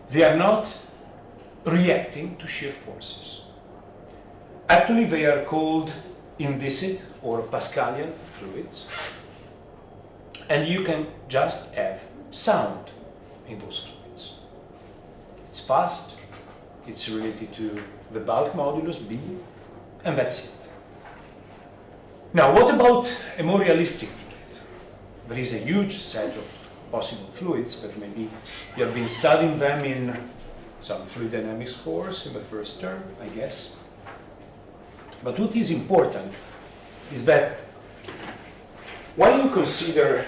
they are not reacting to shear forces. Actually, they are called inviscid or Pascalian fluids, and you can just have sound in those fluids. It's fast, it's related to the bulk modulus B, and that's it. Now, what about a more realistic fluid? There is a huge set of possible fluids, but maybe you have been studying them in some fluid dynamics course in the first term, I guess. But what is important is that when you consider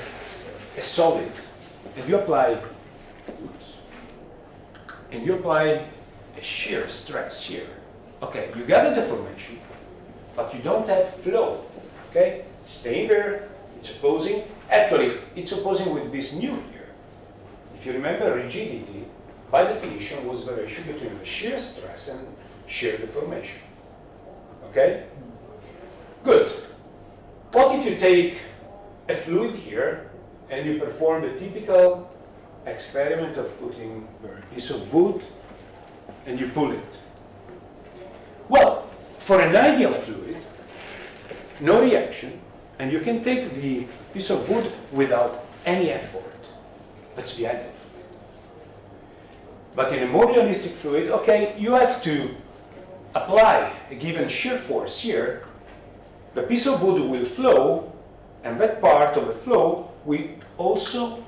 a solid and you apply a shear stress here, okay, you got a deformation, but you don't have flow, okay? It's staying there, it's opposing. Actually, it's opposing with this mu here. If you remember, rigidity, by definition, was the ratio between the shear stress and shear deformation. Okay? Good. What if you take a fluid here and you perform the typical experiment of putting a piece of wood and you pull it? Well, for an ideal fluid, no reaction, and you can take the piece of wood without any effort. That's the ideal fluid. But in a more realistic fluid, okay, you have to apply a given shear force here. The piece of wood will flow, and that part of the flow will also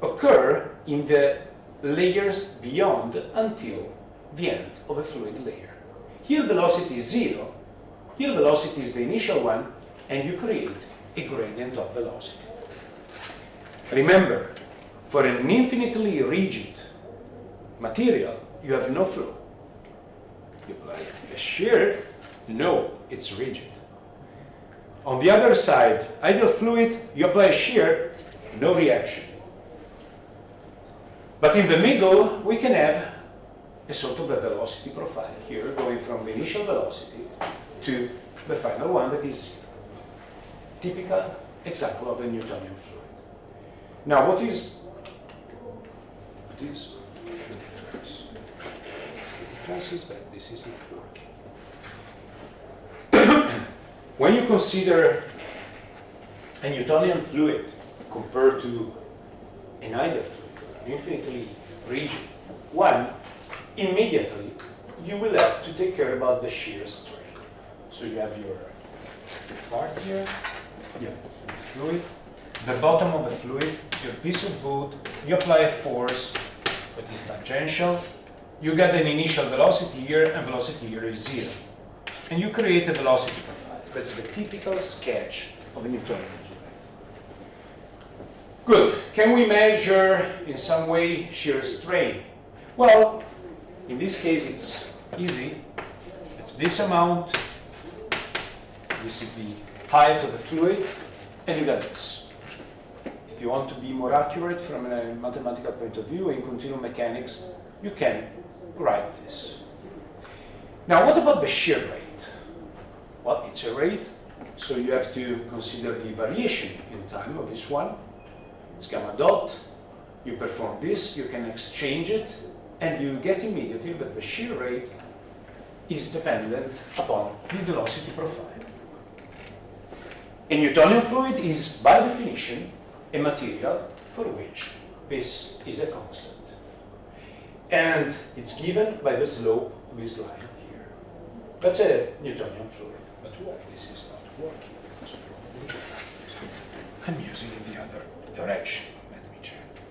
occur in the layers beyond until the end of a fluid layer. Here velocity is 0, here velocity is the initial one, and you create a gradient of velocity. Remember, for an infinitely rigid material, you have no flow. You apply a shear, no, it's rigid. On the other side, ideal fluid, you apply a shear, no reaction. But in the middle, we can have a sort of a velocity profile here, going from the initial velocity to the final one that is typical example of a Newtonian fluid. Now, what is the difference? The difference is that this is not working. When you consider a Newtonian fluid compared to an ideal fluid, infinitely rigid one, immediately you will have to take care about the shear strain. So you have your part here, you have the fluid, the bottom of the fluid, your piece of wood, you apply a force that is tangential, you get an initial velocity here, and velocity here is 0. And you create a velocity profile. That's the typical sketch of a Newtonian fluid. Good. Can we measure in some way shear strain? Well, in this case it's easy. It's this amount. This is the height of the fluid, and you get this. If you want to be more accurate from a mathematical point of view in continuum mechanics, you can write this. Now, what about the shear rate? Well, it's a rate, so you have to consider the variation in time of this one. It's gamma dot. You perform this, you can exchange it, and you get immediately that the shear rate is dependent upon the velocity profile. A Newtonian fluid is, by definition, a material for which this is a constant. And it's given by the slope of this line here. That's a Newtonian fluid. But why this is not working? Because I'm using it the other direction. Let me check.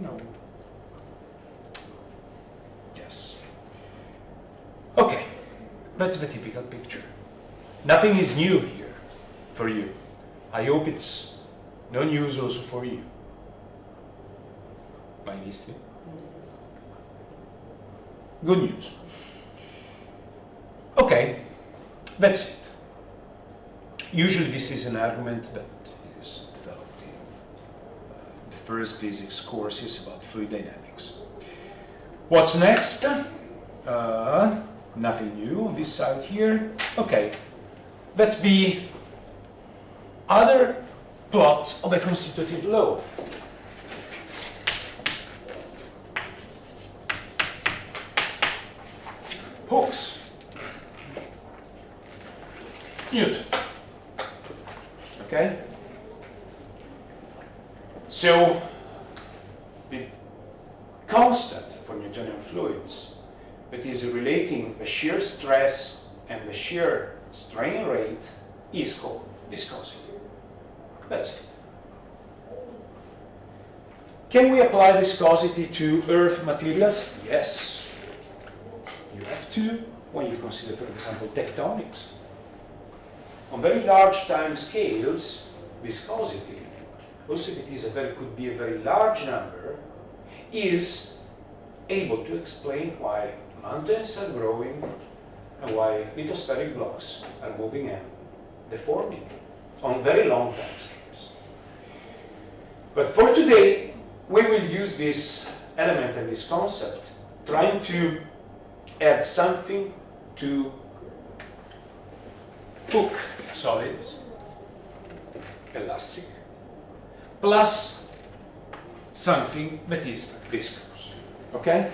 No. Yes. Okay. That's the typical picture. Nothing is new here for you. I hope it's no news also for you. My list. Good news. Okay, that's it. Usually this is an argument that is developed in the first physics courses about fluid dynamics. What's next? Nothing new on this side here. Okay, let's be other plot of a constitutive law. Newton. Okay? So, the constant for Newtonian fluids that is relating the shear stress and the shear strain rate is called viscosity. That's it. Can we apply viscosity to earth materials? Yes. You have to when you consider, for example, tectonics. On very large time scales, viscosity, also if it is could be a very large number, is able to explain why mountains are growing and why lithospheric blocks are moving and deforming on very long time scales. But for today, we will use this element and this concept trying to add something to hook solids, elastic, plus something that is viscous, okay?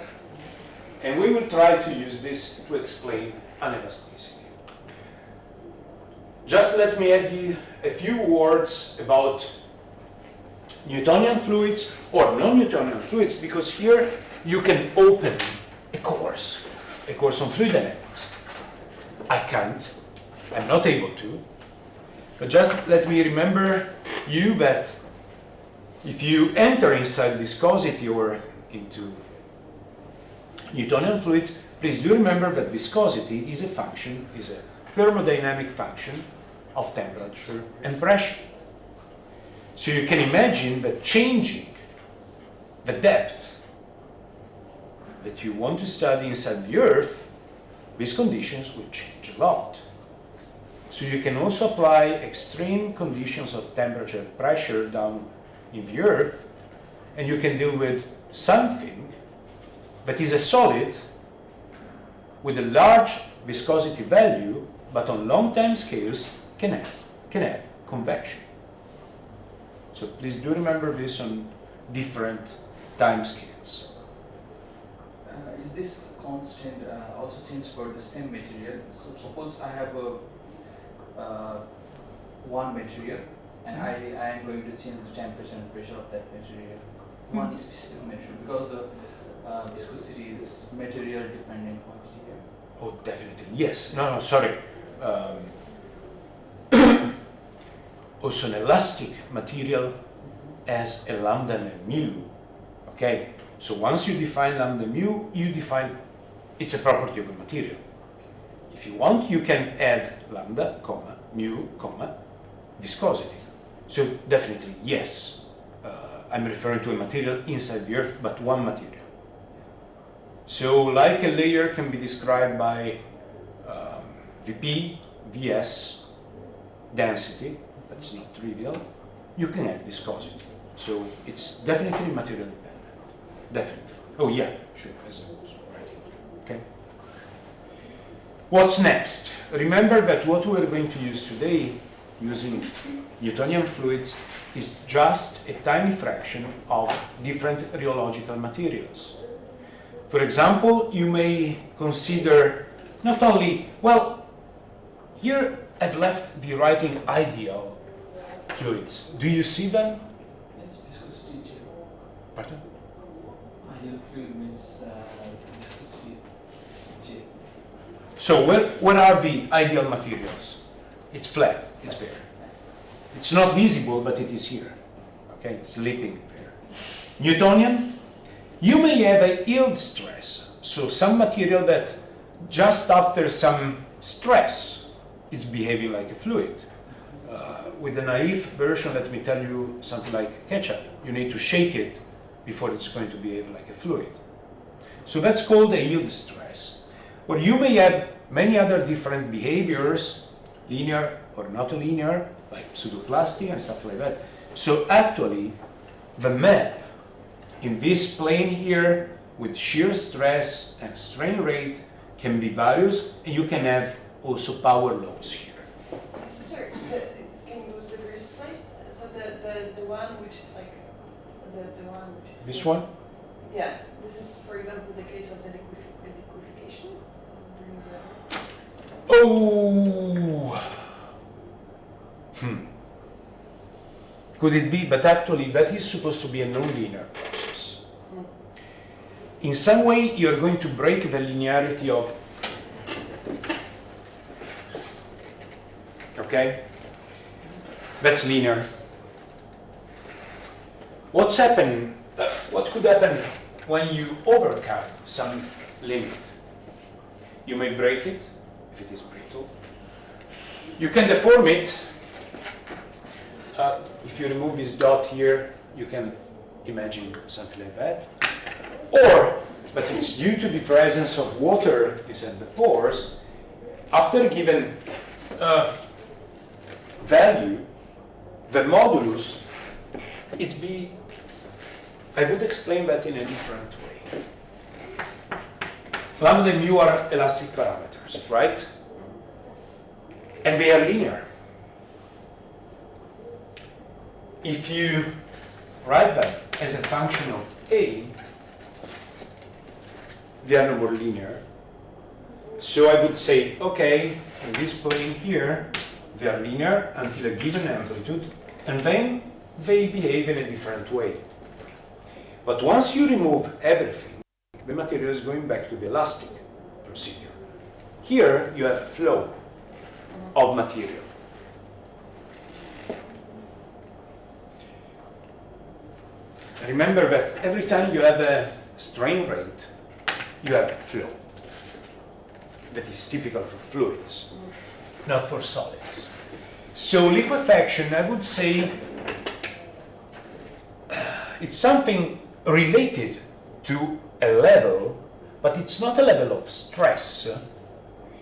And we will try to use this to explain anelasticity. Just let me add you a few words about Newtonian fluids or non-Newtonian fluids, because here you can open a course on fluid dynamics. I can't, I'm not able to, but just let me remember you that if you enter inside viscosity or into Newtonian fluids, please do remember that viscosity is a function, is a thermodynamic function of temperature and pressure. So you can imagine that changing the depth that you want to study inside the Earth, these conditions will change a lot. So you can also apply extreme conditions of temperature and pressure down in the Earth, and you can deal with something that is a solid with a large viscosity value, but on long time scales can have convection. So please do remember this on different time scales. Is this constant also change for the same material? So suppose I have one material and I am going to change the temperature and pressure of that material. One specific material, because the viscosity is material dependent quantity here. Oh, definitely, yes. No, sorry. Also an elastic material has a lambda and a mu. Okay, so once you define lambda mu, you define it's a property of a material. If you want, you can add lambda, comma, mu, comma, viscosity. So definitely, yes. I'm referring to a material inside the Earth, but one material. So like a layer can be described by Vp, Vs, density, that's not trivial, you can add viscosity. So it's definitely material dependent, definitely. Oh yeah, sure, as I was writing. Okay. What's next? Remember that what we're going to use today, using Newtonian fluids, is just a tiny fraction of different rheological materials. For example, you may consider not only, well, here I've left the writing ideal fluids. Do you see them? Yes, viscosity is 0. Pardon? Ideal fluid means viscosity is 0. So what are the ideal materials? It's flat, it's there. It's not visible, but it is here. Okay, it's leaping there. Newtonian, you may have a yield stress. So some material that just after some stress, it's behaving like a fluid. With a naive version, let me tell you something like ketchup. You need to shake it before it's going to behave like a fluid. So that's called a yield stress. Or you may have many other different behaviors, linear or not linear, like pseudoplasty and stuff like that. So actually, the map in this plane here with shear stress and strain rate can be various, and you can have also power laws here. Sorry, can you go to the first slide? So the one which is like the one which is This one? Yeah, this is for example the case of the liquefaction during the Oh, Could it be? But actually, that is supposed to be a non-linear process. In some way, you're going to break the linearity of. Okay? That's linear. What's happened? What could happen when you overcome some limit? You may break it if it is brittle. You can deform it. If you remove this dot here, you can imagine something like that. Or, but it's due to the presence of water inside the pores, after a given value, the modulus is I would explain that in a different way. Lambda and mu are elastic parameters, right? And they are linear. If you write them as a function of A, they are no more linear. So I would say, okay, in this plane here, they are linear until a given amplitude, and then they behave in a different way. But once you remove everything, the material is going back to the elastic procedure. Here you have flow of material. Remember that every time you have a strain rate, you have flow. That is typical for fluids, not for solids. So liquefaction, I would say, it's something related to a level, but it's not a level of stress.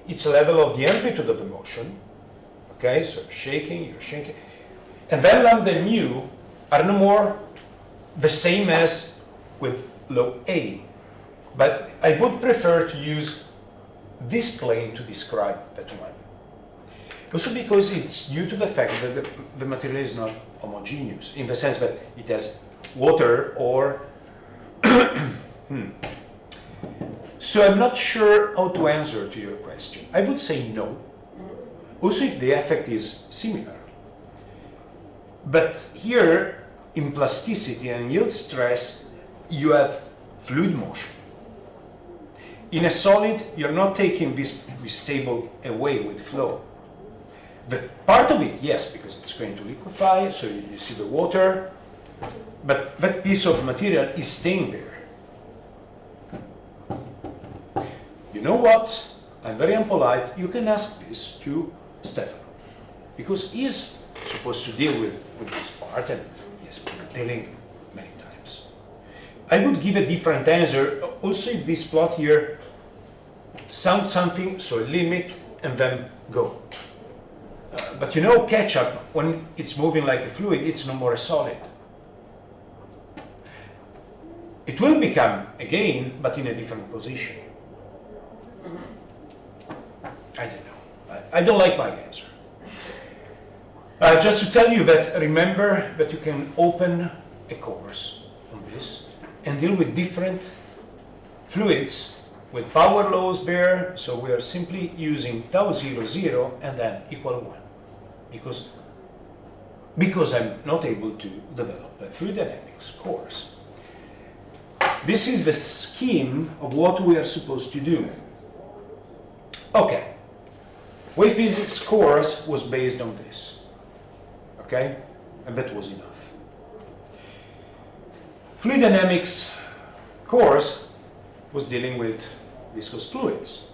It's a level of the amplitude of the motion. Okay, so you're shaking. And then lambda and mu are no more the same as with low A. But I would prefer to use this plane to describe that one. Also because it's due to the fact that the material is not homogeneous, in the sense that it has water or So I'm not sure how to answer to your question. I would say no. Also if the effect is similar. But here, in plasticity and yield stress, you have fluid motion. In a solid, you're not taking this table away with flow. But part of it, yes, because it's going to liquefy, so you see the water, but that piece of material is staying there. You know what? I'm very impolite. You can ask this to Stefano, because he's supposed to deal with this part, and he has been dealing many times. I would give a different answer. Also, if this plot here sounds something, so a limit, and then go. But you know, ketchup, when it's moving like a fluid, it's no more a solid. It will become again, but in a different position. I don't know. I don't like my answer. Just to tell you that, remember that you can open a course on this and deal with different fluids with power laws there. So we are simply using tau 0, 0 and then equal 1. Because I'm not able to develop a fluid dynamics course. This is the scheme of what we are supposed to do. Okay. Wave physics course was based on this. Okay? And that was enough. Fluid dynamics course was dealing with viscous fluids.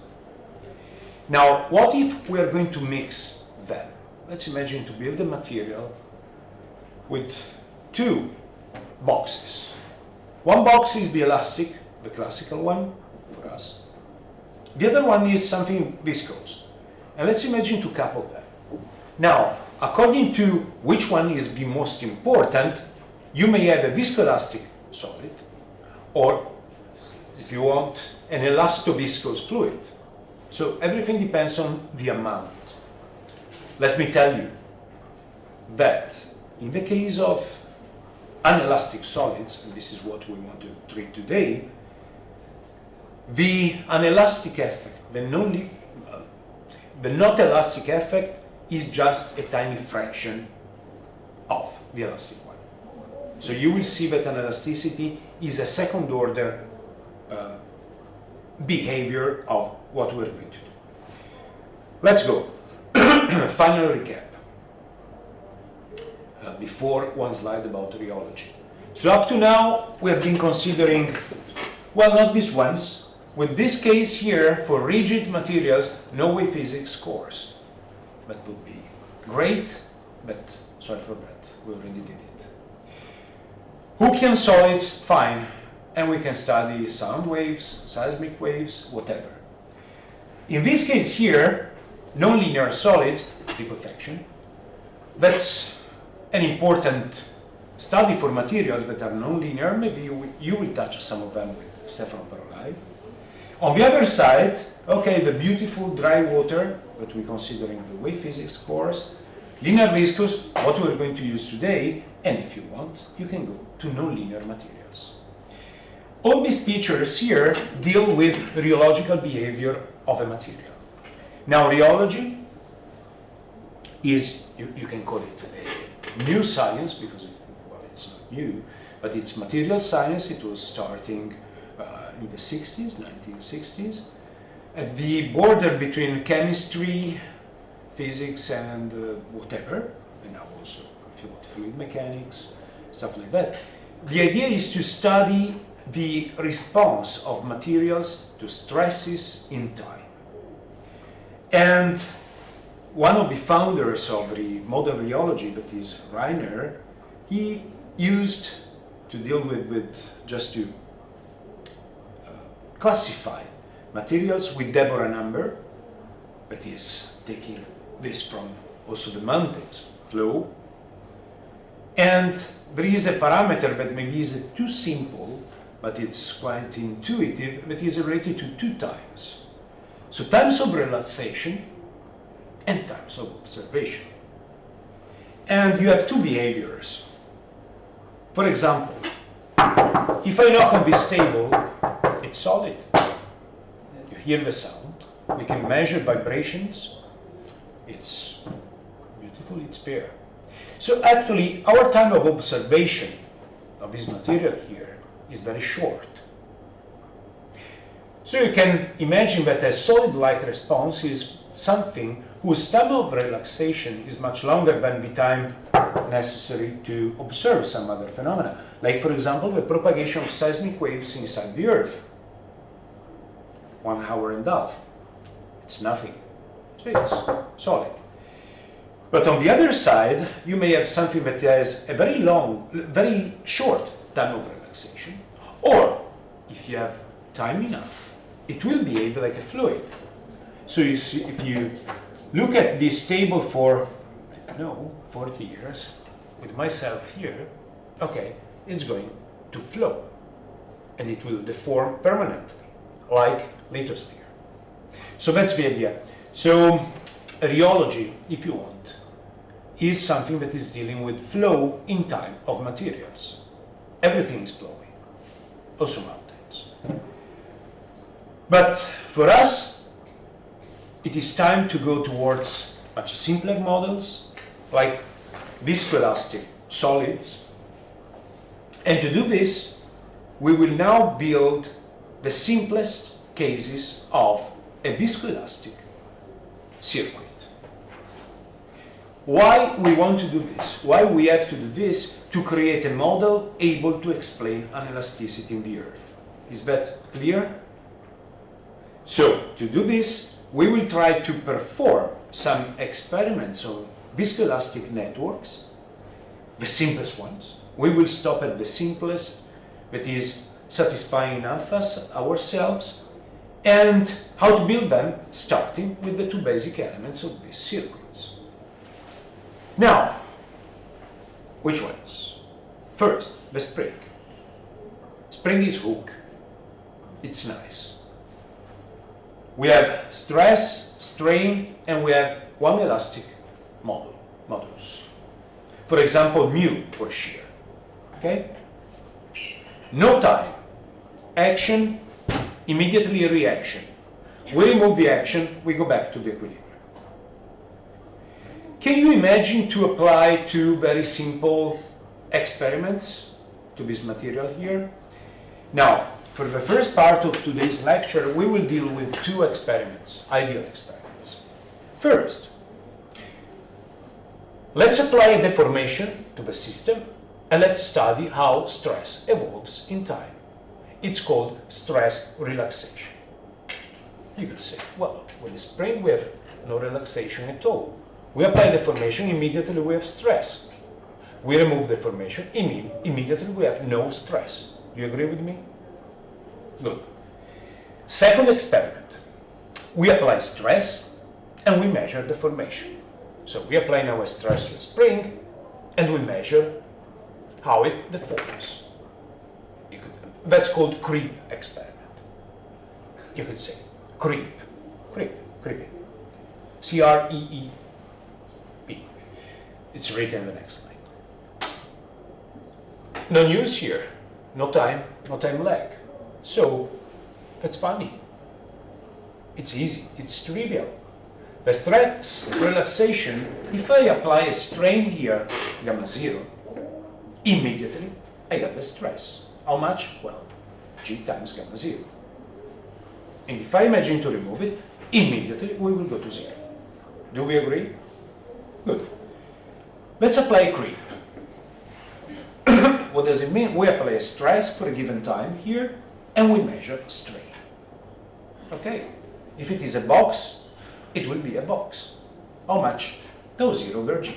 Now, what if we are going to mix them? Let's imagine to build a material with two boxes. One box is the elastic, the classical one for us. The other one is something viscous. And let's imagine to couple them. Now, according to which one is the most important, you may have a viscoelastic solid, or if you want, an elastoviscous fluid. So everything depends on the amount. Let me tell you that in the case of unelastic solids, and this is what we want to treat today, the unelastic effect, the not elastic effect is just a tiny fraction of the elastic one. So you will see that an elasticity is a second order behavior of what we're going to do. Let's go. Final recap. Before one slide about rheology. So up to now, we have been considering, well, not these ones. With this case here, for rigid materials, no way physics course. That would be great, but sorry for that, we already did it. Hookean solids, fine, and we can study sound waves, seismic waves, whatever. In this case here, nonlinear solids, liquefaction, that's an important study for materials that are nonlinear. Maybe you will touch some of them with Stefano Parolai. On the other side, okay, the beautiful dry water that we consider in the wave physics course, linear viscous, what we're going to use today, and if you want, you can go to nonlinear materials. All these features here deal with rheological behavior of a material. Now, rheology is, you can call it a new science because, it's not new, but it's material science. It was starting in the 60s, 1960s, at the border between chemistry, physics, and whatever, and now also, if you want, fluid mechanics, stuff like that. The idea is to study the response of materials to stresses in time. And one of the founders of the modern rheology, that is Reiner, he used to deal with just to classify materials with Deborah number, that is taking this from also the mountains flow. And there is a parameter that maybe is too simple, but it's quite intuitive, that is related to 2 times. So times of relaxation and times of observation. And you have 2 behaviors. For example, if I knock on this table, it's solid. You hear the sound. We can measure vibrations. It's beautiful, it's fair. So actually, our time of observation of this material here is very short. So you can imagine that a solid-like response is something whose time of relaxation is much longer than the time necessary to observe some other phenomena. Like, for example, the propagation of seismic waves inside the Earth. 1 hour and a half. It's nothing. So it's solid. But on the other side, you may have something that has a very long, very short time of relaxation. Or, if you have time enough, it will behave like a fluid. So you see, if you look at this table for, I don't know, 40 years, with myself here, okay, it's going to flow. And it will deform permanently, like lithosphere. So that's the idea. So rheology, if you want, is something that is dealing with flow in time of materials. Everything is flowing, also mountains. But for us, it is time to go towards much simpler models, like viscoelastic solids. And to do this, we will now build the simplest cases of a viscoelastic circuit. Why we want to do this? Why we have to do this? To create a model able to explain an elasticity in the Earth. Is that clear? So, to do this, we will try to perform some experiments on viscoelastic networks, the simplest ones. We will stop at the simplest, that is satisfying enough us ourselves, and how to build them, starting with the 2 basic elements of these circuits. Now, which ones? First, the spring. Spring is hook. It's nice. We have stress, strain, and we have one elastic modulus. For example, mu for shear. Okay? No time. Action, immediately a reaction. We remove the action, we go back to the equilibrium. Can you imagine to apply two very simple experiments to this material here? Now, for the first part of today's lecture, we will deal with two experiments, ideal experiments. First, let's apply a deformation to the system and let's study how stress evolves in time. It's called stress relaxation. You could say, well, with the spring we have no relaxation at all. We apply deformation, immediately we have stress. We remove deformation, immediately we have no stress. Do you agree with me? Good. Second experiment. We apply stress and we measure deformation. So we apply now a stress to a spring and we measure how it deforms. That's called creep experiment. You could say creeping. C-R-E-E-P. It's written in the next slide. No news here, no time lag. So that's funny. It's easy, it's trivial. The stress relaxation, if I apply a strain here, gamma 0, immediately I have a stress. How much? Well, G times gamma 0. And if I imagine to remove it, immediately we will go to 0. Do we agree? Good. Let's apply creep. What does it mean? We apply a stress for a given time here, and we measure strain. Okay? If it is a box, it will be a box. How much? Tau 0 over G.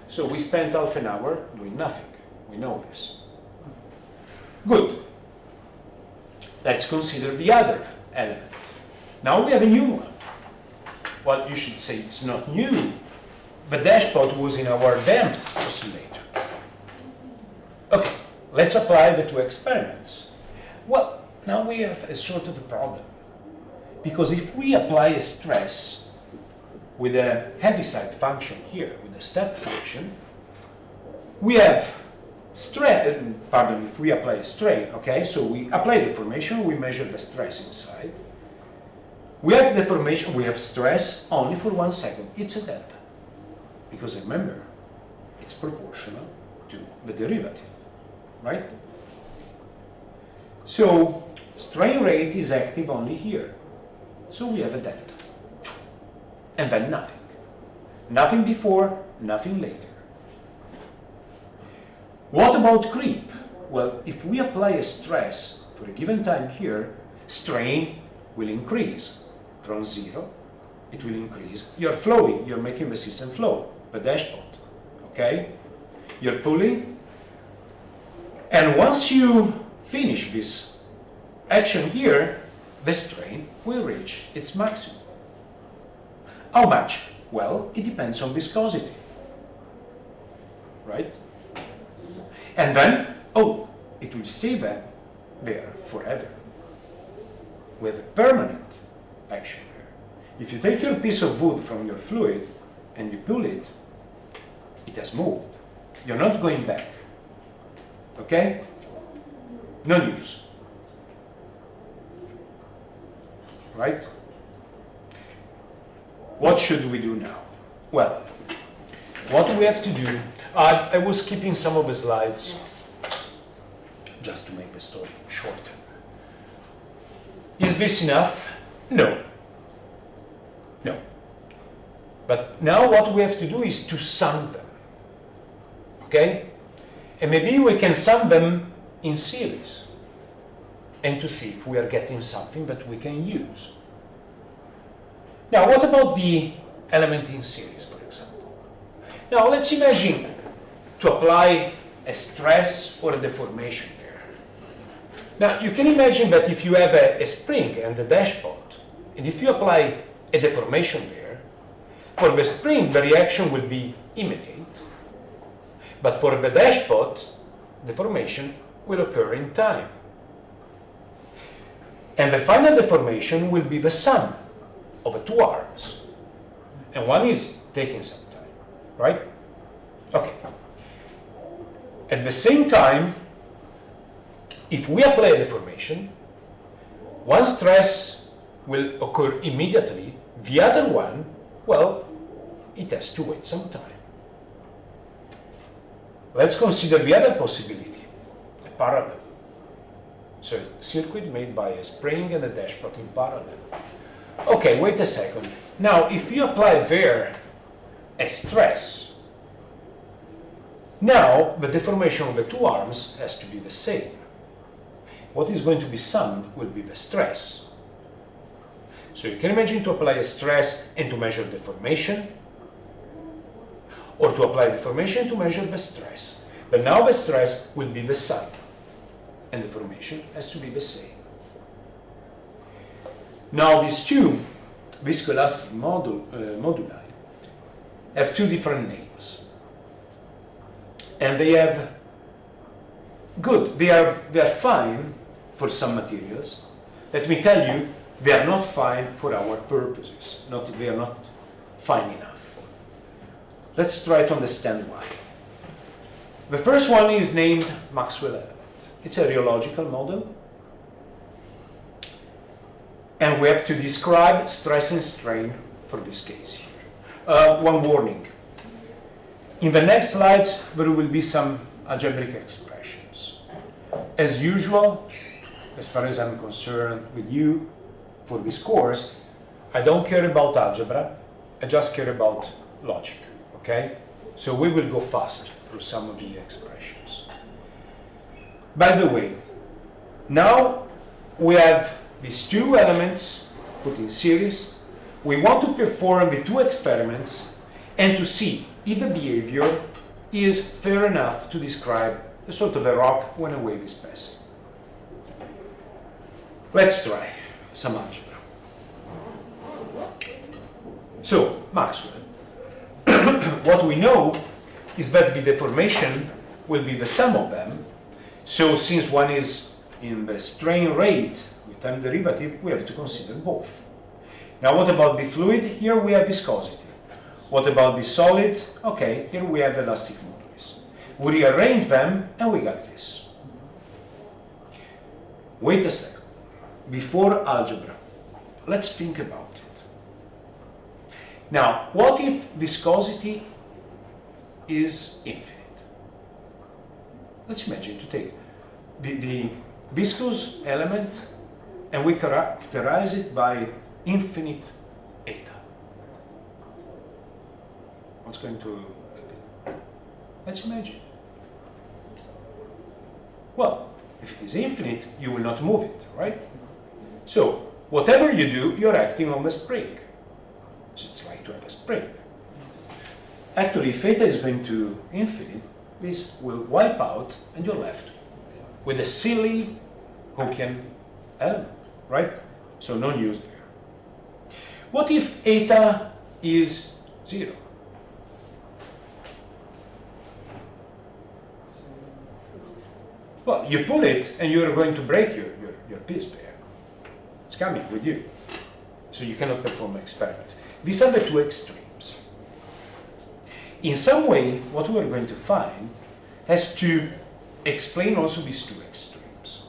So we spent half an hour doing nothing. We know this. Good. Let's consider the other element. Now we have a new one. Well, you should say it's not new. The dashpot was in our damped oscillator. Okay, let's apply the two experiments. Well, now we have a sort of a problem. Because if we apply a stress with a heaviside function here, with a step function, we have if we apply a strain, okay, so we apply deformation, we measure the stress inside. We have deformation, we have stress only for 1 second. It's a delta. Because remember, it's proportional to the derivative, right? So strain rate is active only here. So we have a delta. And then nothing. Nothing before, nothing later. What about creep? Well, if we apply a stress for a given time here, strain will increase. From 0, it will increase. You're flowing, you're making the system flow, the dashpot, okay? You're pulling, and once you finish this action here, the strain will reach its maximum. How much? Well, it depends on viscosity, right? And then, it will stay there forever with a permanent action here. If you take your piece of wood from your fluid and you pull it, it has moved. You're not going back. Okay? No news. Right? What should we do now? Well, what we have to do, I was skipping some of the slides just to make the story shorter. Is this enough? No. No. But now what we have to do is to sum them. Okay? And maybe we can sum them in series and to see if we are getting something that we can use. Now, what about the element in series, for example? Now, let's imagine to apply a stress or a deformation there. Now, you can imagine that if you have a spring and a dashpot, and if you apply a deformation there, for the spring, the reaction will be immediate. But for the dashpot, deformation will occur in time. And the final deformation will be the sum of the two arms. And one is taking some time, right? Okay. At the same time, if we apply a deformation, one stress will occur immediately. The other one, well, it has to wait some time. Let's consider the other possibility, a parallel. So a circuit made by a spring and a dashpot in parallel. Okay, wait a second. Now, if you apply there a stress, now the deformation of the two arms has to be the same. What is going to be summed will be the stress. So you can imagine to apply a stress and to measure deformation, or to apply deformation to measure the stress. But now the stress will be the sum, and the deformation has to be the same. Now these two viscoelastic moduli have two different names. And they have they are fine for some materials. Let me tell you, they are not fine for our purposes. They are not fine enough. Let's try to understand why. The first one is named Maxwell element. It's a rheological model. And we have to describe stress and strain for this case here. One warning. In the next slides, there will be some algebraic expressions. As usual, as far as I'm concerned with you for this course, I don't care about algebra, I just care about logic, okay? So we will go fast through some of the expressions. By the way, now we have these two elements put in series. We want to perform the two experiments and to see if the behavior is fair enough to describe a sort of a rock when a wave is passing. Let's try some algebra. So, Maxwell, what we know is that the deformation will be the sum of them. So since one is in the strain rate with time derivative, we have to consider both. Now what about the fluid? Here we have viscosity. What about the solid? Okay, here we have elastic modulus. We rearrange them and we got this. Wait a second. Before algebra, let's think about it. Now, what if viscosity is infinite? Let's imagine to take the viscous element and we characterize it by infinite eta. What's going to happen? Let's imagine. Well, if it is infinite, you will not move it, right? So, whatever you do, you're acting on the spring. So it's like to have a spring. Actually, if eta is going to infinite, this will wipe out and you're left with a silly Hookean element, right? So no news there. What if eta is 0? Well, you pull it and you're going to break your piece pair. It's coming with you. So you cannot perform experiments. These are the two extremes. In some way, what we are going to find has to explain also these two extremes.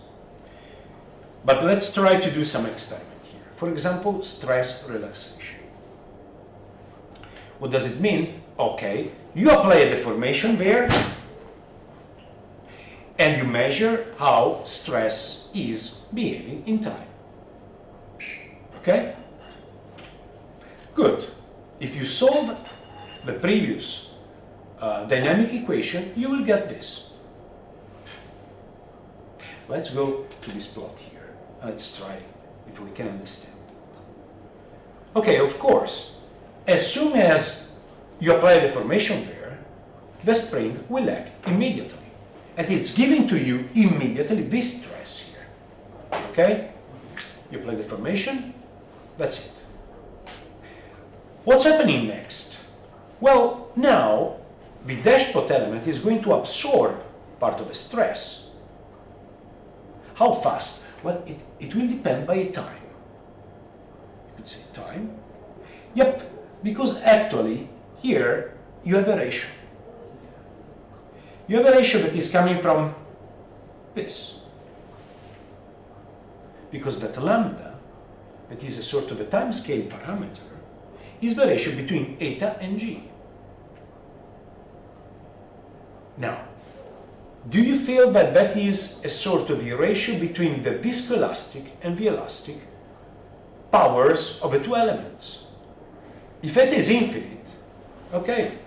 But let's try to do some experiment here. For example, stress relaxation. What does it mean? Okay, you apply a deformation there, and you measure how stress is behaving in time. Okay? Good. If you solve the previous dynamic equation, you will get this. Let's go to this plot here. Let's try if we can understand it. Okay, of course, as soon as you apply a deformation there, the spring will act immediately. And it's giving to you immediately this stress here. Okay? You apply deformation, that's it. What's happening next? Well, now the dashpot element is going to absorb part of the stress. How fast? Well, it will depend by time. You could say time. Yep, because actually here you have a ratio. You have a ratio that is coming from this. Because that lambda that is a sort of a time scale parameter, is the ratio between eta and g. Now, do you feel that that is a sort of a ratio between the viscoelastic and the elastic powers of the two elements? If eta is infinite, okay,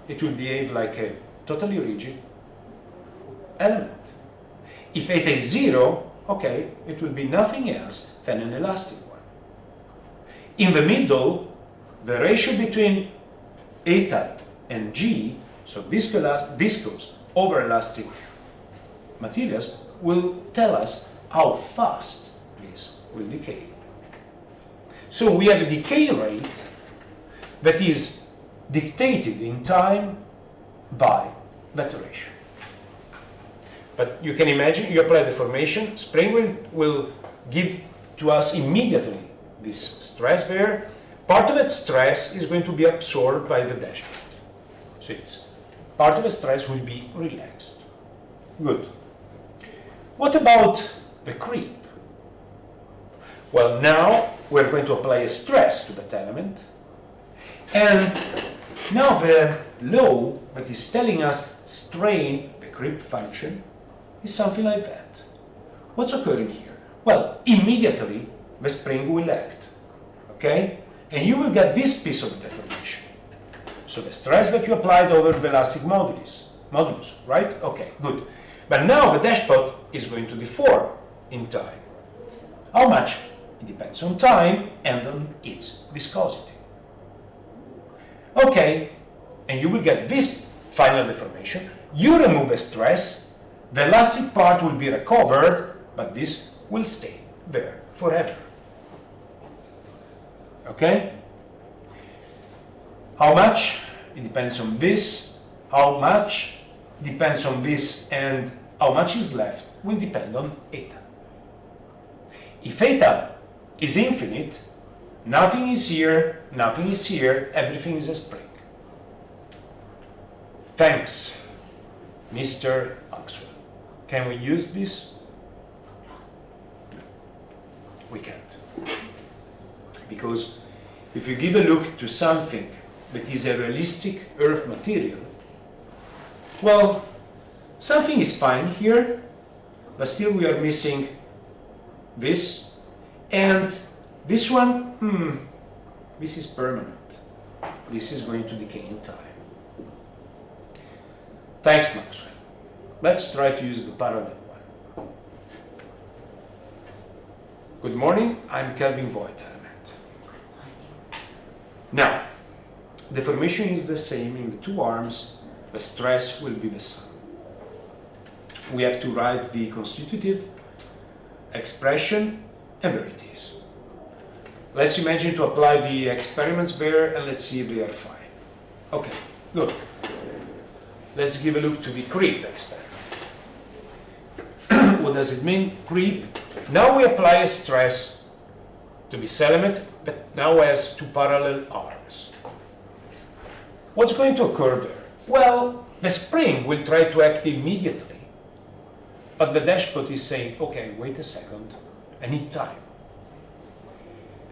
it will behave like a totally rigid element. If eta is 0, okay, it will be nothing else than an elastic one. In the middle, the ratio between eta and g, so viscous over elastic materials, will tell us how fast this will decay. So we have a decay rate that is dictated in time by that ratio. But you can imagine, you apply the formation, spring will give to us immediately this stress there. Part of that stress is going to be absorbed by the dashboard. So it's part of the stress will be relaxed. Good. What about the creep? Well, now we're going to apply a stress to that element. And now the law that is telling us strain the creep function is something like that. What's occurring here? Well, immediately the spring will act, okay? And you will get this piece of deformation. So the stress that you applied over the elastic modulus, right? Okay, good. But now the dashpot is going to deform in time. How much? It depends on time and on its viscosity. Okay, and you will get this final deformation. You remove the stress, the elastic part will be recovered, but this will stay there forever. Okay? How much? It depends on this. How much depends on this, and how much is left will depend on eta. If eta is infinite, nothing is here, everything is a spring. Thanks, Mr. Maxwell. Can we use this? We can't. Because if you give a look to something that is a realistic earth material, well, something is fine here, but still we are missing this, and this one, this is permanent. This is going to decay in time. Thanks, Maxwell. Let's try to use the parallel one. Good morning, I'm Kelvin Voigt element. Now, the formation is the same in the two arms, the stress will be the same. We have to write the constitutive expression, and there it is. Let's imagine to apply the experiments there, and let's see if they are fine. Okay, good. Let's give a look to the creep experiment. What does it mean? Creep. Now we apply a stress to this element, but now has two parallel arms. What's going to occur there? Well, the spring will try to act immediately, but the dashpot is saying, okay, wait a second, I need time.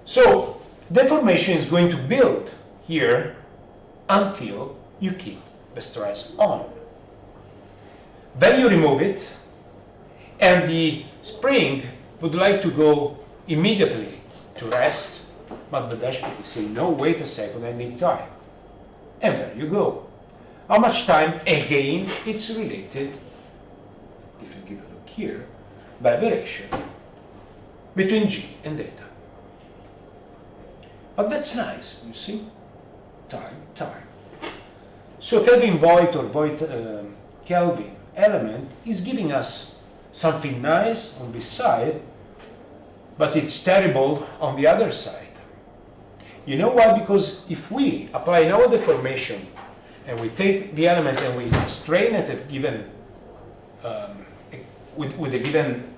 So deformation is going to build here until you keep the stress on. Then you remove it, and the spring would like to go immediately to rest, but the dashpot is saying, no, wait a second, I need time. And there you go. How much time? Again, it's related, if you give a look here, by the ratio between G and eta. But that's nice, you see? Time. So Kelvin Voigt or Kelvin element is giving us something nice on this side, but it's terrible on the other side. You know why? Because if we apply now the deformation and we take the element and we strain it at given with a given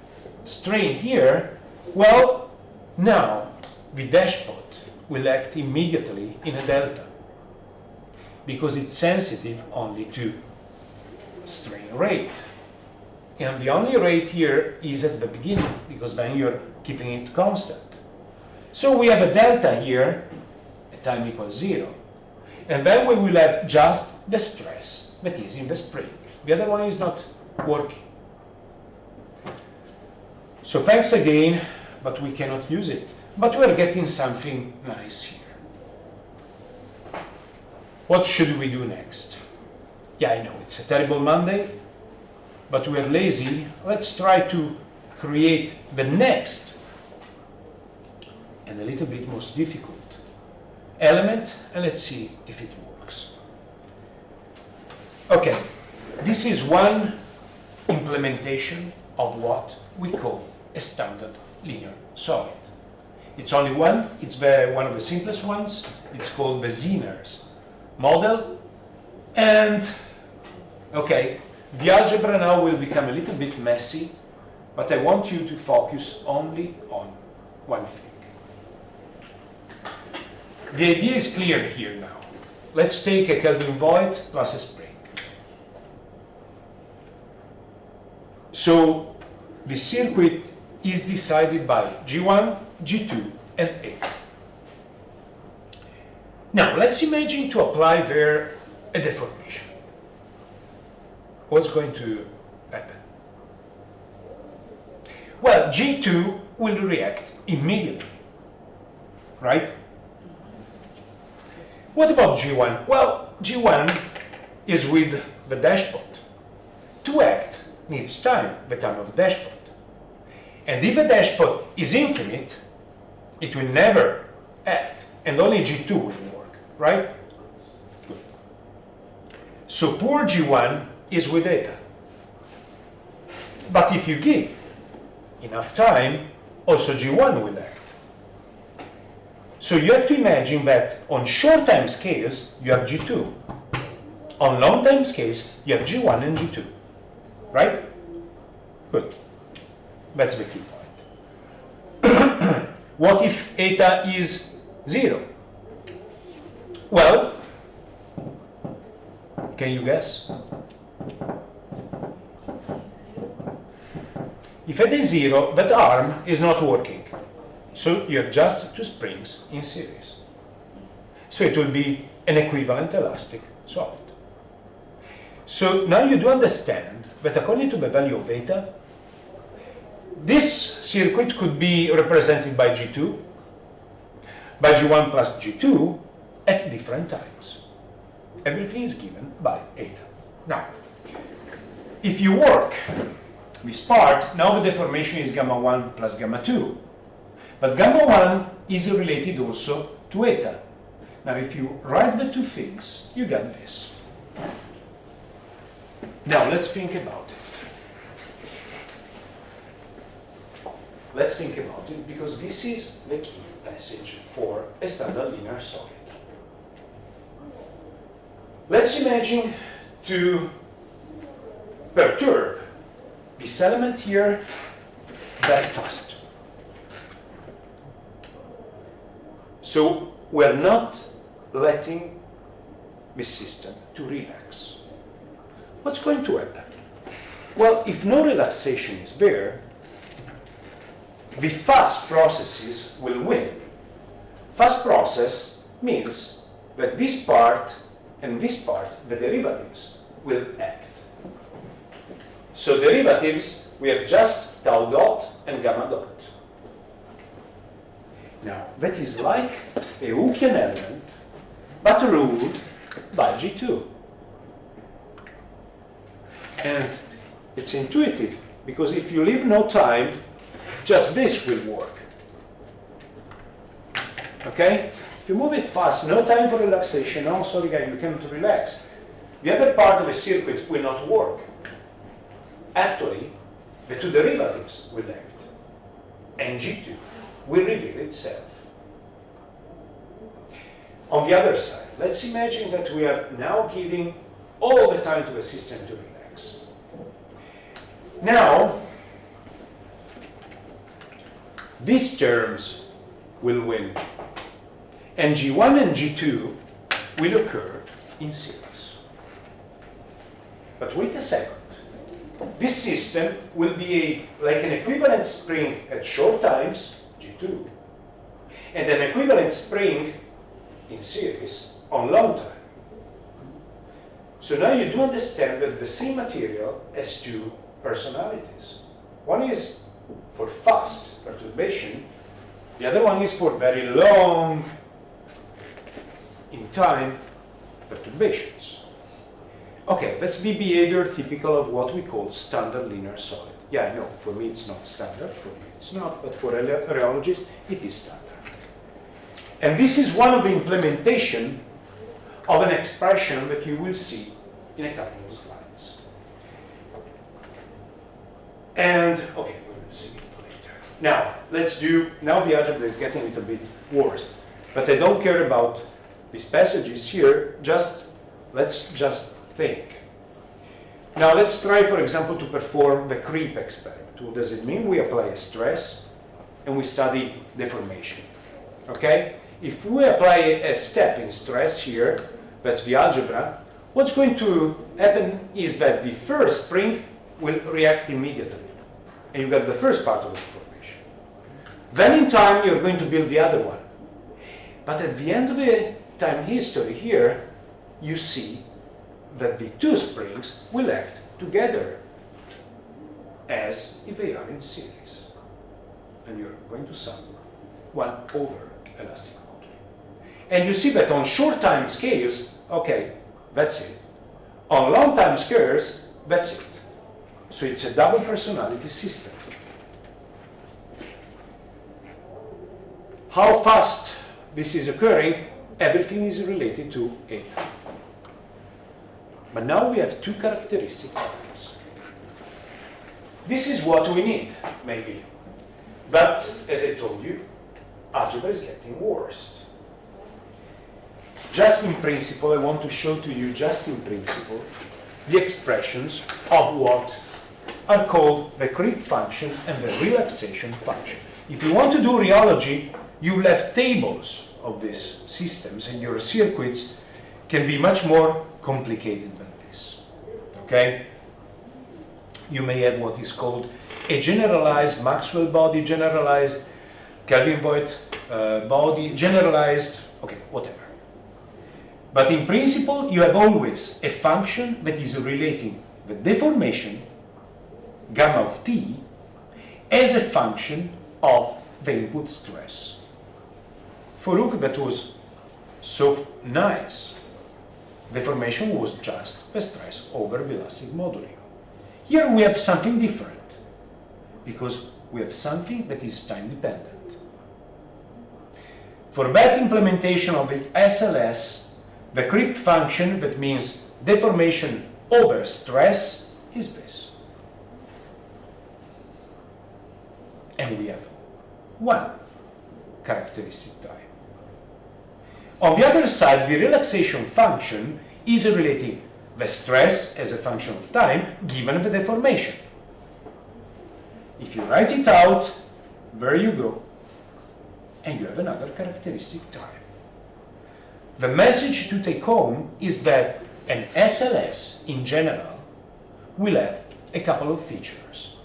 strain here, well, now the dashpot will act immediately in a delta because it's sensitive only to strain rate. And the only rate here is at the beginning because then you're keeping it constant. So we have a delta here at time equals 0. And then we will have just the stress that is in the spring. The other one is not working. So thanks again, but we cannot use it. But we're getting something nice here. What should we do next? Yeah, I know it's a terrible Monday, but we're lazy. Let's try to create the next and a little bit most difficult element, and let's see if it works. Okay, this is one implementation of what we call a standard linear solid. It's only one, it's one of the simplest ones. It's called the Zener's model. And, okay, the algebra now will become a little bit messy, but I want you to focus only on one thing. The idea is clear here now. Let's take a Kelvin void plus a spring. So the circuit is decided by G1, G2, and eta. Now let's imagine to apply there a deformation. What's going to happen? Well, G2 will react immediately, right? What about G1? Well, G1 is with the dashpot. To act needs time, the time of the dashpot. And if the dashpot is infinite, it will never act, and only G2 will work, right? Good. So poor G1 is with eta. But if you give enough time, also G1 will act. So you have to imagine that on short time scales, you have G2. On long time scales, you have G1 and G2. Right? Good. That's the key point. What if eta is 0? Well, can you guess? If eta is 0, that arm is not working. So you have just two springs in series. So it will be an equivalent elastic solid. So now you do understand that according to the value of eta, this circuit could be represented by G2, by G1 plus G2 at different times. Everything is given by eta. Now, if you work this part, now the deformation is gamma 1 plus gamma 2. But gamma 1 is related also to eta. Now, if you write the two things, you get this. Now, let's think about it. Let's think about it, because this is the key passage for a standard linear solid. Let's imagine to perturb this element here very fast. So we're not letting the system to relax. What's going to happen? Well, if no relaxation is there, the fast processes will win. Fast process means that this part and this part, the derivatives, will act. So derivatives, we have just tau dot and gamma dot. Now, that is like a Hookean element, but ruled by G2. And it's intuitive, because if you leave no time, just this will work. Okay? If you move it fast, no time for relaxation. Oh, sorry guys, you cannot relax. The other part of the circuit will not work. Actually, the two derivatives will act, and G2 will reveal itself. On the other side, let's imagine that we are now giving all the time to the system to relax. Now, these terms will win, and G1 and G2 will occur in series. But wait a second. This system will behave like an equivalent spring at short times, G2, and an equivalent spring in series on long time. So now you do understand that the same material has two personalities. One is for fast perturbation, the other one is for very long in time perturbations. Okay, that's the behavior typical of what we call standard linear solid. Yeah, I know, for me it's not standard, for you it's not, but for rheologists it is standard. And this is one of the implementation of an expression that you will see in a couple of slides. And, okay, we will see it later. Now, now the algebra is getting a little bit worse, but I don't care about these passages here, let's just think. Now let's try, for example, to perform the creep experiment. What does it mean? We apply a stress and we study deformation, okay? If we apply a step in stress here, that's the algebra, what's going to happen is that the first spring will react immediately. And you got the first part of the deformation. Then in time, you're going to build the other one. But at the end of the time history here, you see that the two springs will act together as if they are in series. And you're going to sum 1 over elastic modeling. And you see that on short time scales, okay, that's it. On long time scales, that's it. So it's a double personality system. How fast this is occurring, everything is related to A time. But now we have two characteristic problems. This is what we need, maybe. But, as I told you, algebra is getting worse. Just in principle, I want to show to you, just in principle, the expressions of what are called the creep function and the relaxation function. If you want to do rheology, you will have tables of these systems, and your circuits can be much more complicated than this. Okay? You may have what is called a generalized Maxwell body, generalized Kelvin-Voigt body, generalized, okay, whatever. But in principle, you have always a function that is relating the deformation, gamma of t, as a function of the input stress. For look, that was so nice. Deformation was just the stress over the elastic moduling. Here we have something different, because we have something that is time dependent. For that implementation of the SLS, the creep function, that means deformation over stress, is this. And we have one characteristic time. On the other side, the relaxation function is relating the stress as a function of time given the deformation. If you write it out, there you go, and you have another characteristic time. The message to take home is that an SLS in general will have a couple of features.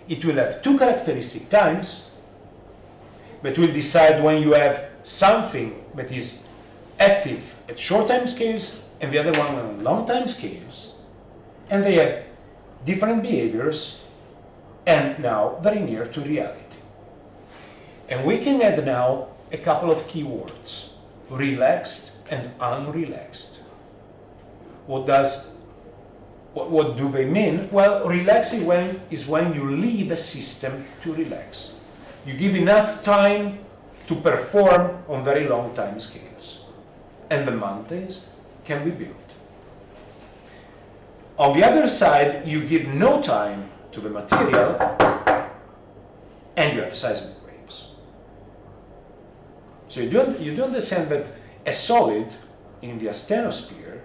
It will have two characteristic times, but will decide when you have something that is active at short time scales and the other one on long time scales, and they have different behaviors and now very near to reality. And we can add now a couple of keywords: relaxed and unrelaxed. What do they mean? Well, relaxing is when you leave a system to relax. You give enough time to perform on very long time scales, and the mountains can be built. On the other side, you give no time to the material, and you have seismic waves. So you do understand that a solid in the asthenosphere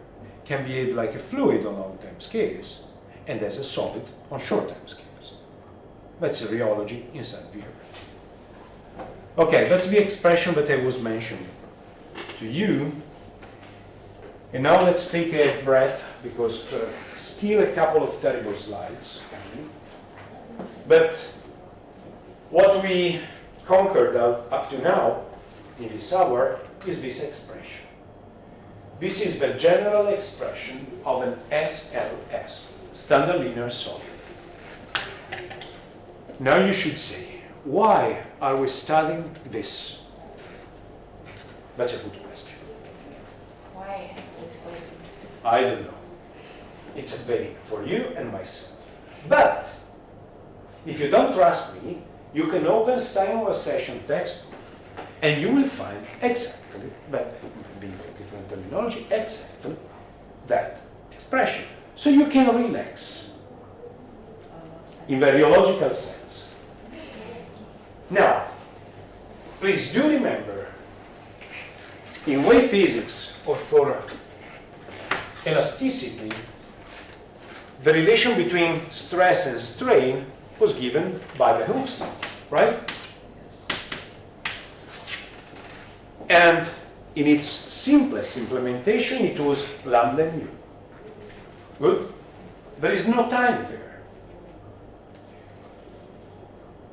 can behave like a fluid on long time scales, and as a solid on short time scales. That's the rheology inside the earth. Okay, that's the expression that I was mentioning to you. And now let's take a breath, because still a couple of terrible slides. But what we conquered up to now in this hour is this expression. This is the general expression of an SLS, standard linear solid. Now you should say, why are we studying this? That's a good question. Why are we studying this? I don't know. It's a very for you and myself. But if you don't trust me, you can open Steinway session textbook and you will find exactly, but being different terminology, exactly that expression. So you can relax in the rheological sense. Now, please do remember, in wave physics or for elasticity, the relation between stress and strain was given by the Hooke's law, right? And in its simplest implementation, it was lambda mu. Good? There is no time there.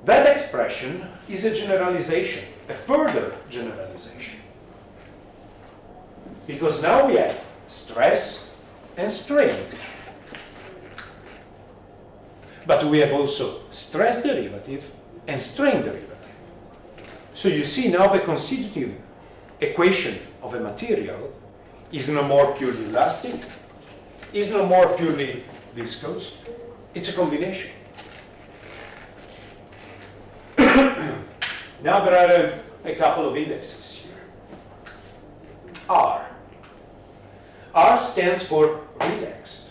That expression is a generalization, a further generalization. Because now we have stress and strain. But we have also stress derivative and strain derivative. So you see now the constitutive equation of a material is no more purely elastic, is no more purely viscous, it's a combination. Now there are a couple of indexes here. R. R stands for relaxed.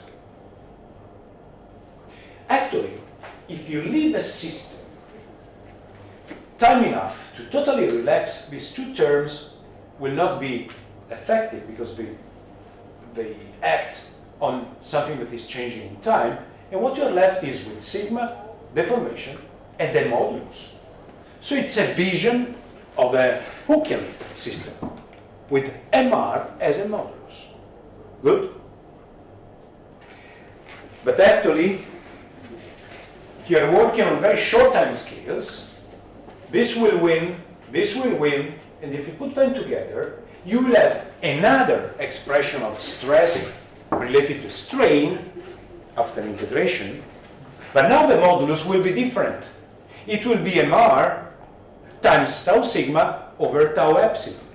Actually, if you leave the system time enough to totally relax, these two terms will not be effective because they act on something that is changing in time, and what you're left is with sigma, deformation, and then modulus. So it's a vision of a Hookean system with MR as a modulus. Good? But actually, if you're working on very short time scales, this will win, and if you put them together, you will have another expression of stress related to strain after integration, but now the modulus will be different. It will be MR times tau sigma over tau epsilon.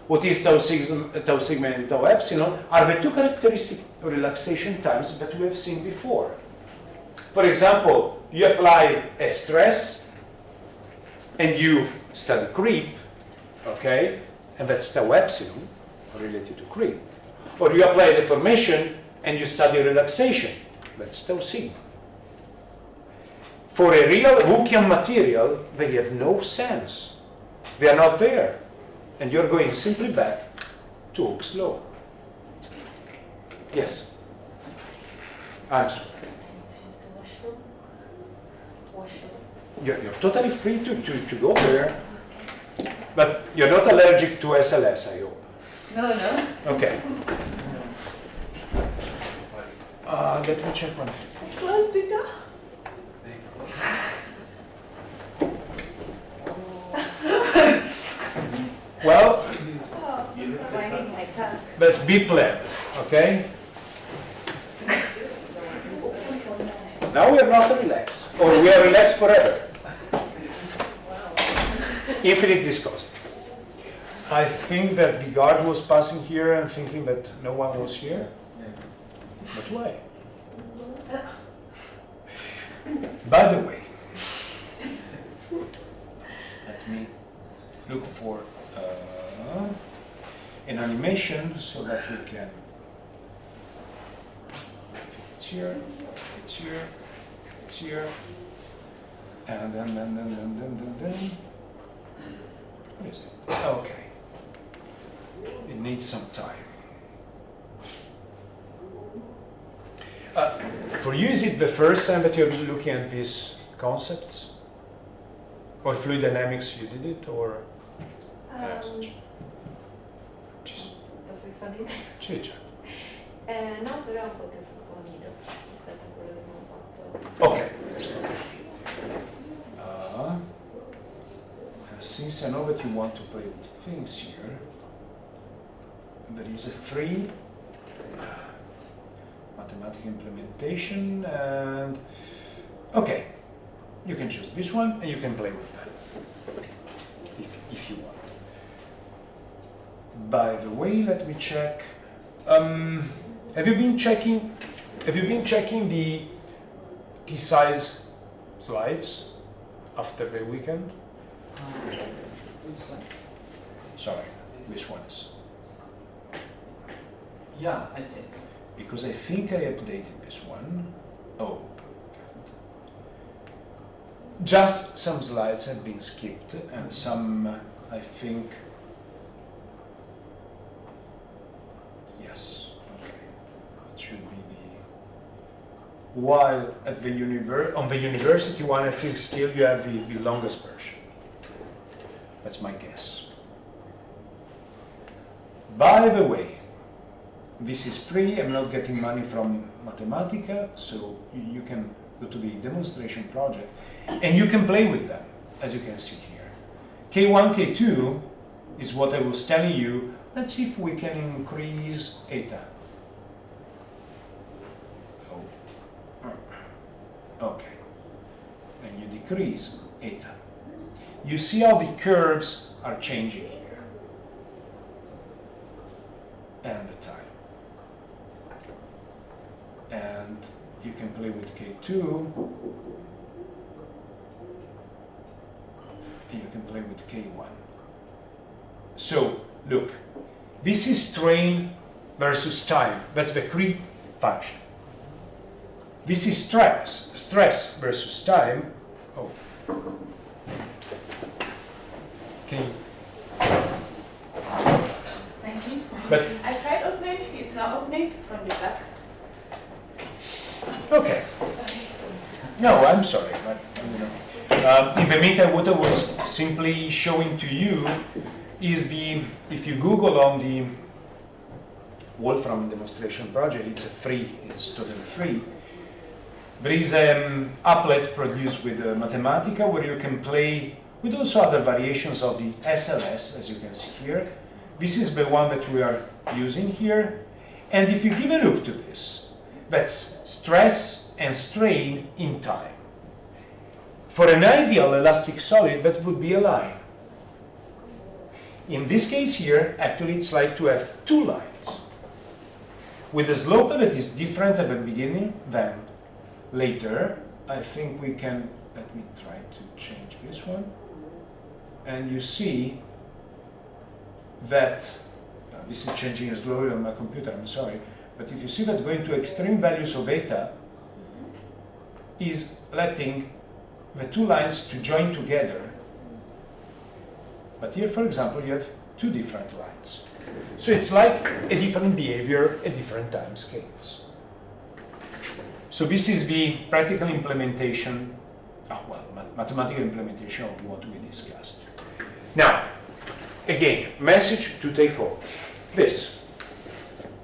What is tau sigma and tau epsilon are the two characteristic relaxation times that we have seen before. For example, you apply a stress and you study creep, okay, and that's tau epsilon related to creep. Or you apply a deformation and you study relaxation, that's tau sigma. For a real Hookean material, they have no sense. They are not there. And you're going simply back to Hooke's law. Yes? Answer. You're totally free to go there, but you're not allergic to SLS, I hope. No. Okay. Let me check one thing. Close the door. Well, let's be planned, okay? Now we are not relaxed, or we are relaxed forever. Infinite viscosity. I think that the guard was passing here and thinking that no one was here. But why? By the way, let me look for an animation so that we can. It's here, it's here, it's here, and then. What is it? Okay. It needs some time. For you, is it the first time that you're looking at these concepts? Or fluid dynamics, you did it, or? Ciccia. No, però un po' più approfondito rispetto a quello che abbiamo fatto. Ok. since I know that you want to play with things here, there is a free mathematical implementation, and okay, you can choose this one and you can play with that if you want. By the way, let me check. Have you been checking the ESP-SEIS slides after the weekend? This one? Sorry, which ones? Yeah, I see. Because I think I updated this one. Oh. Just some slides have been skipped and some, I think, yes, okay. It should be the, while at the on the university one, I think still you have the longest version. That's my guess. By the way, this is free. I'm not getting money from Mathematica, so you can go to the demonstration project and you can play with them, as you can see here. K1, K2 is what I was telling you. Let's see if we can increase eta. Oh. Okay. And you decrease eta. You see how the curves are changing here. And the time. And you can play with K2. And you can play with K1. So, look, this is strain versus time. That's the creep function. This is stress versus time. Oh. Can you? Thank you. But, I tried opening, it's not opening from the back. okay. Sorry. No, I'm sorry, but you know. In the meantime, what I was simply showing to you is if you Google on the Wolfram demonstration project, it's totally free. There is an applet produced with Mathematica where you can play with also other variations of the SLS, as you can see here. This is the one that we are using here. And if you give a look to this, that's stress and strain in time. For an ideal elastic solid, that would be a line. In this case here, actually it's like to have two lines with a slope that is different at the beginning than later. I think we can, let me try to change this one. And you see that, this is changing slowly on my computer, I'm sorry, but if you see that going to extreme values of eta is letting the two lines to join together. But here, for example, you have two different lines. So it's like a different behavior at different time scales. So this is the practical implementation, mathematical implementation of what we discussed. Now, again, message to take home. This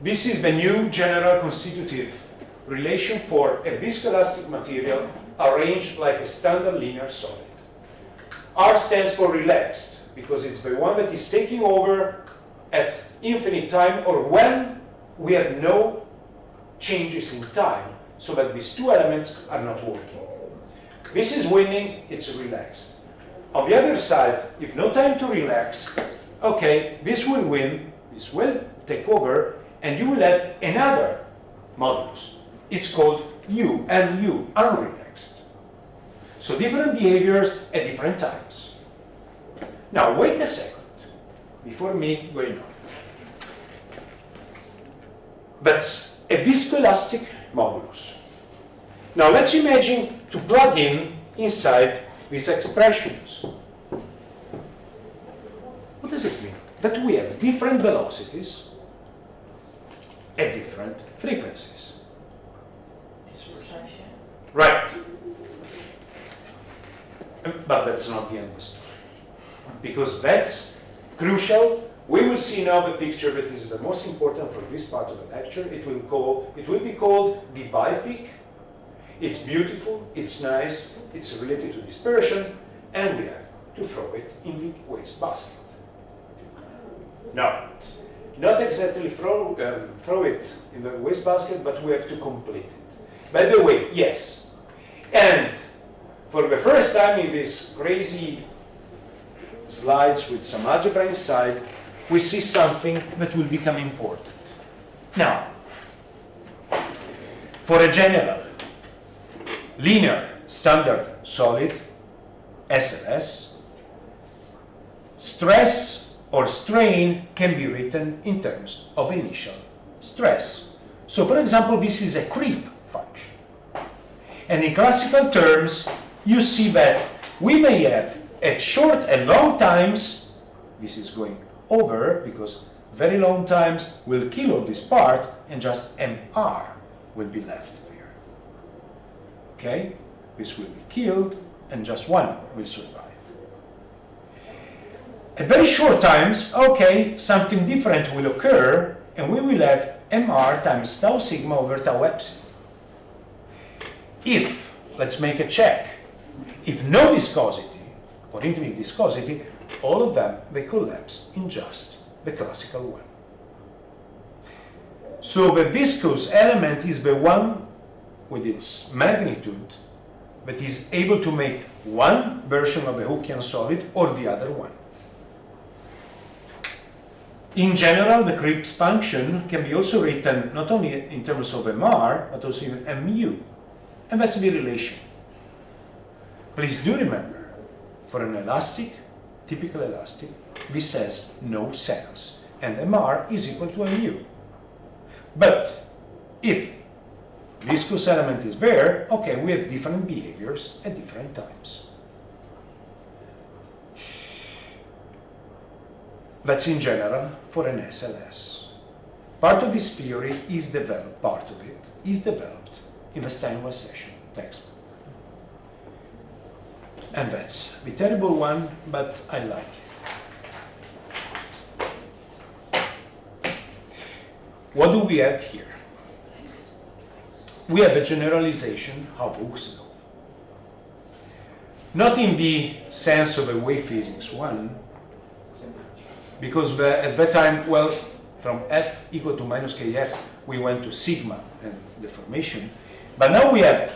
is the new general constitutive relation for a viscoelastic material arranged like a standard linear solid. R stands for relaxed, because it's the one that is taking over at infinite time or when we have no changes in time, so that these two elements are not working. This is winning, it's relaxed. On the other side, if no time to relax, okay, this will win, this will take over, and you will have another modulus. It's called U, NU, unrelaxed. So different behaviors at different times. Now wait a second, before me going on. That's a viscoelastic modulus. Now let's imagine to plug in inside these expressions. What does it mean? That we have different velocities at different frequencies. Distortion. Right. But that's not the end of the story. Because that's crucial. We will see now the picture that is the most important for this part of the lecture. It will be called the bipeak. It's beautiful, it's nice, it's related to dispersion, and we have to throw it in the waste basket. Not exactly throw it in the waste basket, but we have to complete it. By the way, yes. And for the first time in these crazy slides with some algebra inside, we see something that will become important. Now, for a general, linear, standard, solid, SLS, stress or strain can be written in terms of initial stress. So for example, this is a creep function. And in classical terms, you see that we may have at short and long times, this is going over because very long times will kill all this part and just MR will be left there. Okay? This will be killed and just one will survive. At very short times, okay, something different will occur and we will have MR times tau sigma over tau epsilon. If, let's make a check, if no viscosity or infinite viscosity, all of them, they collapse in just the classical one. So the viscous element is the one with its magnitude that is able to make one version of a Hookean solid or the other one. In general, the Cripps function can be also written not only in terms of MR, but also in MU. And that's the relation. Please do remember, for an elastic, typical elastic, this has no sense. And MR is equal to MU. But if viscous element is there, okay, we have different behaviors at different times. That's in general for an SLS. Part of this theory is developed, part of it is developed in the Steinway session textbook. And that's the terrible one, but I like it. What do we have here? We have a generalization of Hooke's law. Not in the sense of a wave physics one, because at that time, well, from F equal to minus Kx, we went to sigma and deformation. But now we have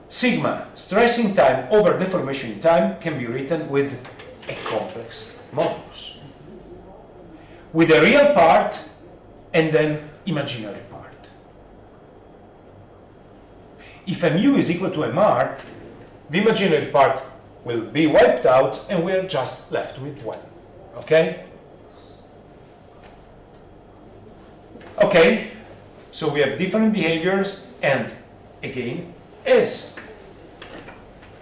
sigma, stress in time over deformation in time, can be written with a complex modulus. With a real part and then imaginary part. If mu is equal to mr, the imaginary part will be wiped out and we're just left with one. Okay? Okay, so we have different behaviors, and again, as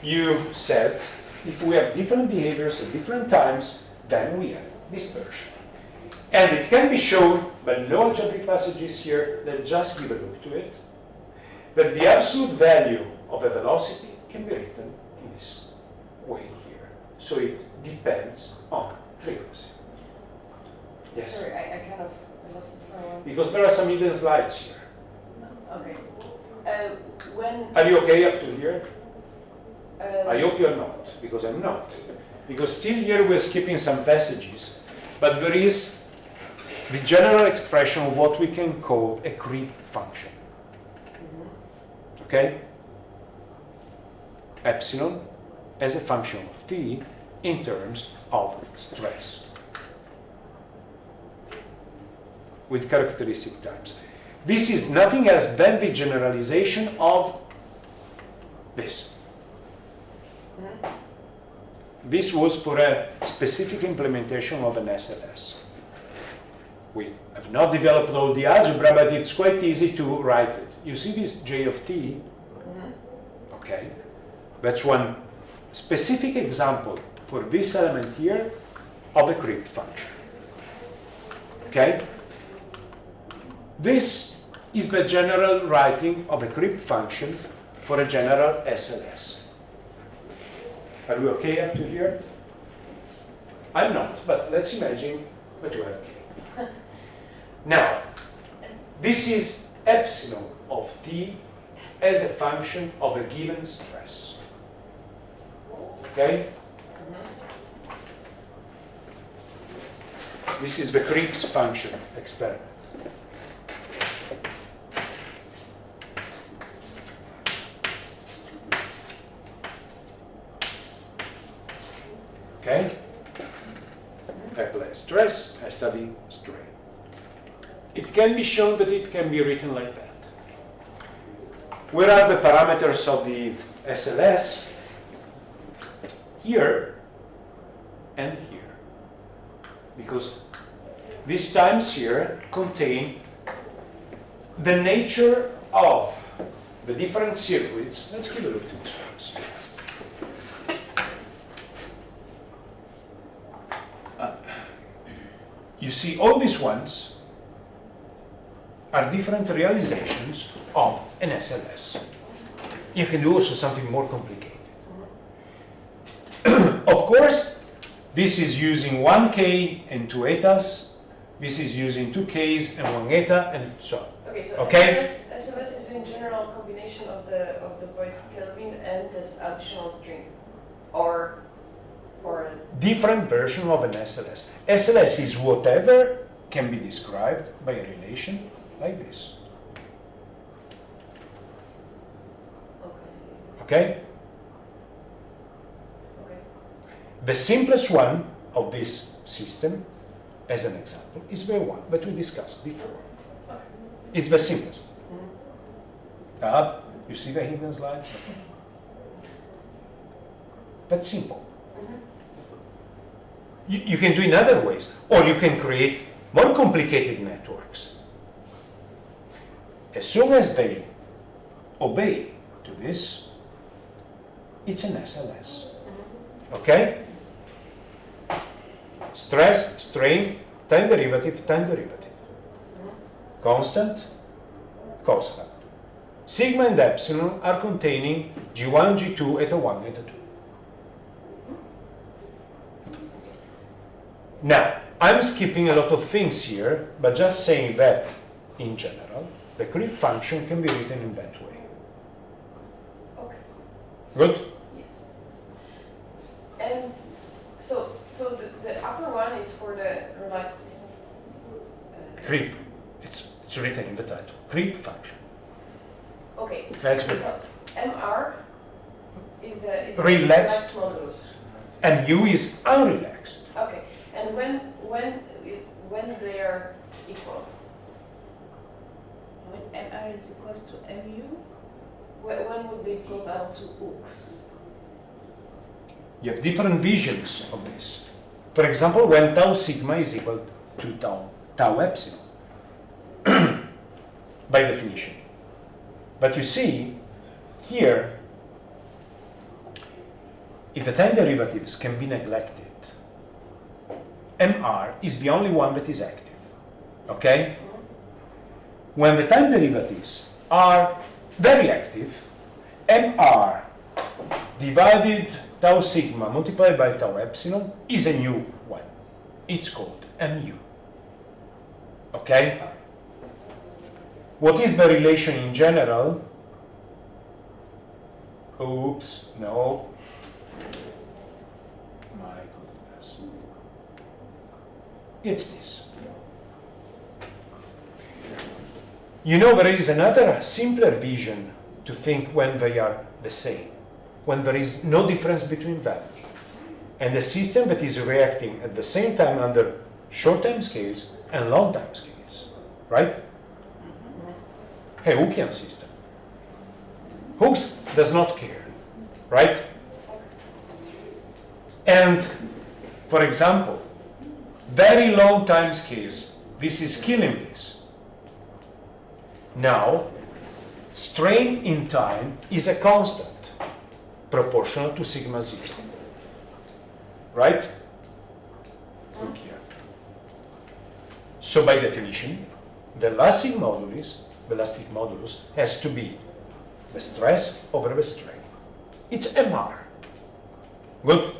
you said, if we have different behaviors at different times, then we have dispersion. And it can be shown by no algebraic passages here, that just give a look to it, that the absolute value of a velocity can be written in this way here. So it depends on frequency. Yes? Sorry, I kind of lost it for a while. Because there are some hidden slides here. Okay. When Are you okay up to here? I I hope you're not, because I'm not. Because still here we're skipping some passages, but there is the general expression of what we can call a creep function. Okay? Epsilon as a function of t in terms of stress with characteristic times. This is nothing else than the generalization of this. This was for a specific implementation of an SLS. We have not developed all the algebra, but it's quite easy to write it. You see this J of t? Okay. That's one specific example for this element here of a creep function. Okay? This is the general writing of a creep function for a general SLS. Are we okay up to here? I'm not, but let's imagine that we're okay. Now, this is epsilon of t as a function of a given stress. Okay? This is the Cripps function experiment. Okay? Apply stress, I study strain. It can be shown that it can be written like that. Where are the parameters of the SLS? Here and here. Because these times here contain the nature of the different circuits. Let's give a look to this one. You see, all these ones are different realizations of an SLS. You can do also something more complicated. Of course, this is using 1K and 2 etas. This is using 2Ks and 1 eta, and so on. Okay, so Okay? SLS is in general a combination of the void Kelvin and this additional string, or Different version of an SLS. SLS is whatever can be described by a relation like this. Okay? okay. The simplest one of this system, as an example, is the one that we discussed before. Okay. It's the simplest. Mhm. You see the hidden slides? That's simple. Mhm. You can do in other ways, or you can create more complicated networks. As soon as they obey to this, it's an SLS. Okay? Stress, strain, time derivative, time derivative. Constant, constant. Sigma and epsilon are containing G1, G2, eta 1, eta 2. Now, I'm skipping a lot of things here, but just saying that, in general, the Cripps function can be written in that way. Okay. Good? Yes. And so the upper one is for the relax. Cripps. It's written in the title. Cripps function. Okay. That's good. So MR is the Relaxed. modulus. And U is unrelaxed. Okay. And when they are equal, When MR is equals to MU, when would they go go back out to OOX. You have different visions of this. For example, when tau sigma is equal to tau epsilon, by definition. But you see, here, if the time derivatives can be neglected, MR is the only one that is active. Okay? When the time derivatives are very active, MR divided tau sigma multiplied by tau epsilon is a new one. It's called MU. Okay? What is the relation in general? Oops, no. My goodness. It's this. You know, there is another simpler vision to think when they are the same, when there is no difference between them, and the system that is reacting at the same time under short time scales and long time scales, right? A Hookean system. Hooke's does not care, right? And, for example, very long time scales, this is killing this. Now, strain in time is a constant proportional to sigma 0. Right? Look here. So by definition, the elastic modulus has to be the stress over the strain. It's MR. Good?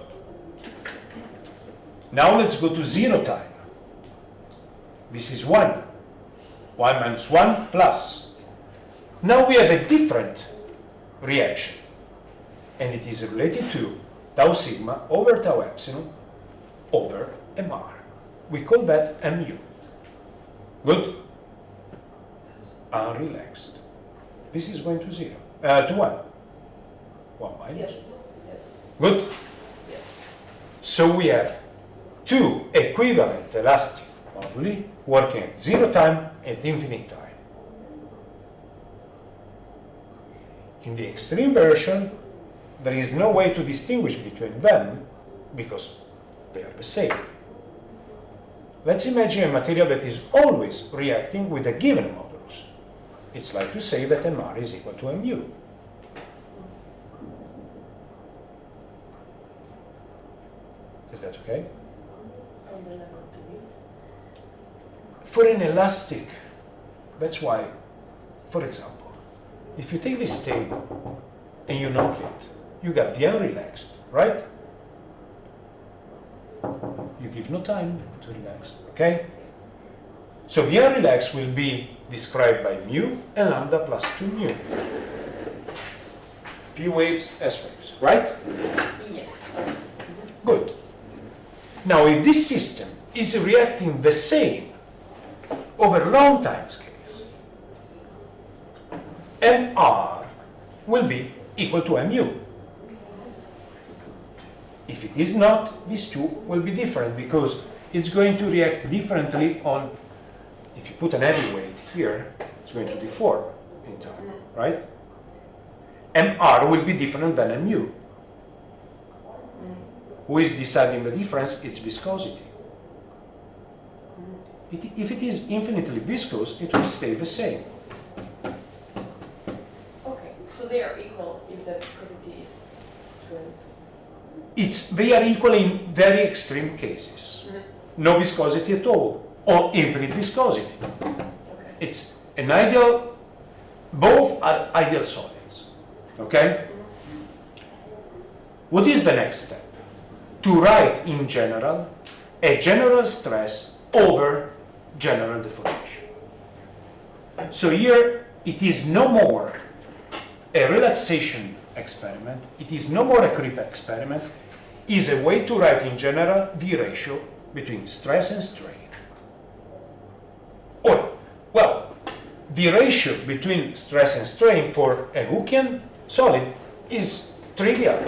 Now let's go to 0 time. This is 1. 1 minus 1 plus. Now we have a different reaction. And it is related to tau sigma over tau epsilon over MR. We call that mu. Good? Unrelaxed. This is going to 0. To 1. 1 minus. Yes. Yes. Good? Yes. So we have two equivalent elastic moduli working at 0 time and infinite time. In the extreme version, there is no way to distinguish between them because they are the same. Let's imagine a material that is always reacting with a given modulus. It's like to say that MR is equal to mu. Is that okay? On the level to me. For an elastic, that's why, for example, if you take this table and you knock it, you got the unrelaxed, right? You give no time to relax, okay? So the unrelaxed will be described by mu and lambda plus 2 mu. P waves, S waves, right? Yes. Good. Now, if this system is reacting the same over long time scales, MR will be equal to mu. If it is not, these two will be different because it's going to react differently on, if you put an heavy weight here, it's going to deform in time, right? MR will be different than mu. Who is deciding the difference? It's viscosity. If it is infinitely viscous, it will stay the same. Okay. So they are equal if the viscosity is 20. They are equal in very extreme cases. No viscosity at all, or infinite viscosity. Okay. It's an ideal, both are ideal solids. Okay? What is the next step? To write in general a general stress over general deformation. So here it is no more a relaxation experiment, it is no more a creep experiment, is a way to write in general the ratio between stress and strain. Or, well, the ratio between stress and strain for a Hookean solid is trivial.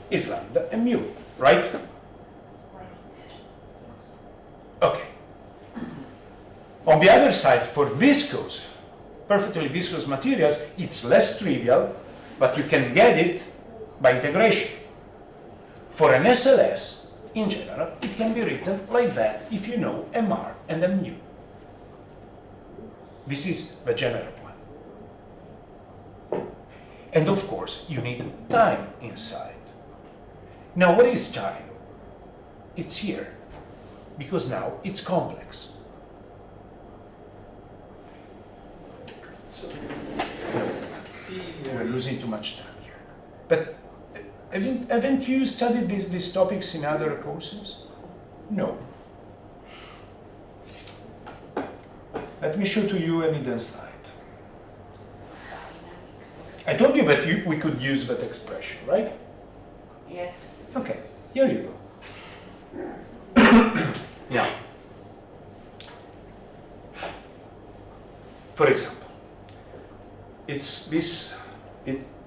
Is lambda and mu, right? Okay. On the other side, for viscous, perfectly viscous materials, it's less trivial, but you can get it by integration. For an SLS, in general, it can be written like that if you know MR and mu. This is the general one. And of course, you need time inside. Now, what is time? It's here, because now it's complex. So, see, We're losing too much time here. But haven't you studied these topics in other courses? No. Let me show to you a hidden slide. I told you that we could use that expression, right? Yes. Okay, here you go. Now, for example,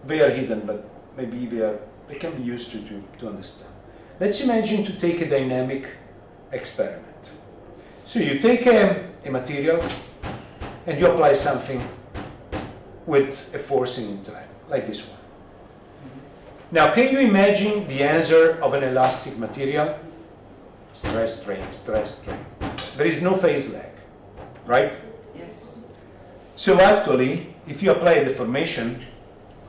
they are hidden, but maybe they can be used to understand. Let's imagine to take a dynamic experiment. So you take a material and you apply something with a forcing in time, like this one. Now, can you imagine the answer of an elastic material? Stress, strain, stress, strain. There is no phase lag, right? Yes. So actually, if you apply a deformation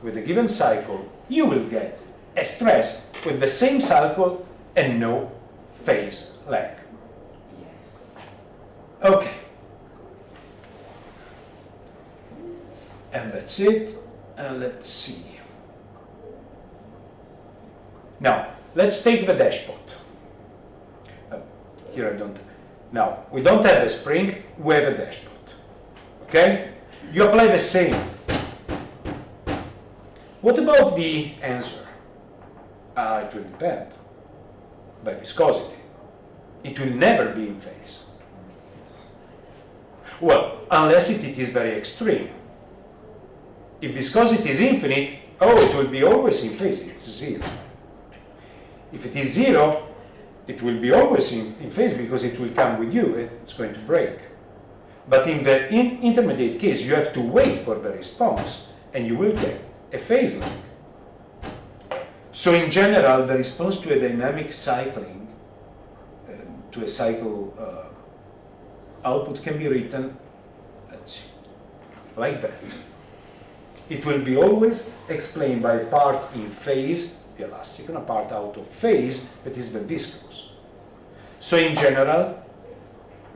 with a given cycle, you will get a stress with the same cycle and no phase lag. Yes. Okay. And that's it. And let's see. Now, let's take the dashpot. Here I don't. Now, we don't have a spring, we have a dashpot. Okay? You apply the same. What about the answer? It will depend by viscosity. it will never be in phase. Well, unless it is very extreme. If viscosity is infinite, oh, it will be always in phase, it's 0. If it is 0, it will be always in phase because it will come with you, it's going to break. But in the intermediate case, you have to wait for the response, and you will get a phase lag. So in general, the response to a dynamic cycling, to a cycle output can be written, let's see, like that. It will be always explained by a part in phase, the elastic, and a part out of phase, that is the viscous. So in general,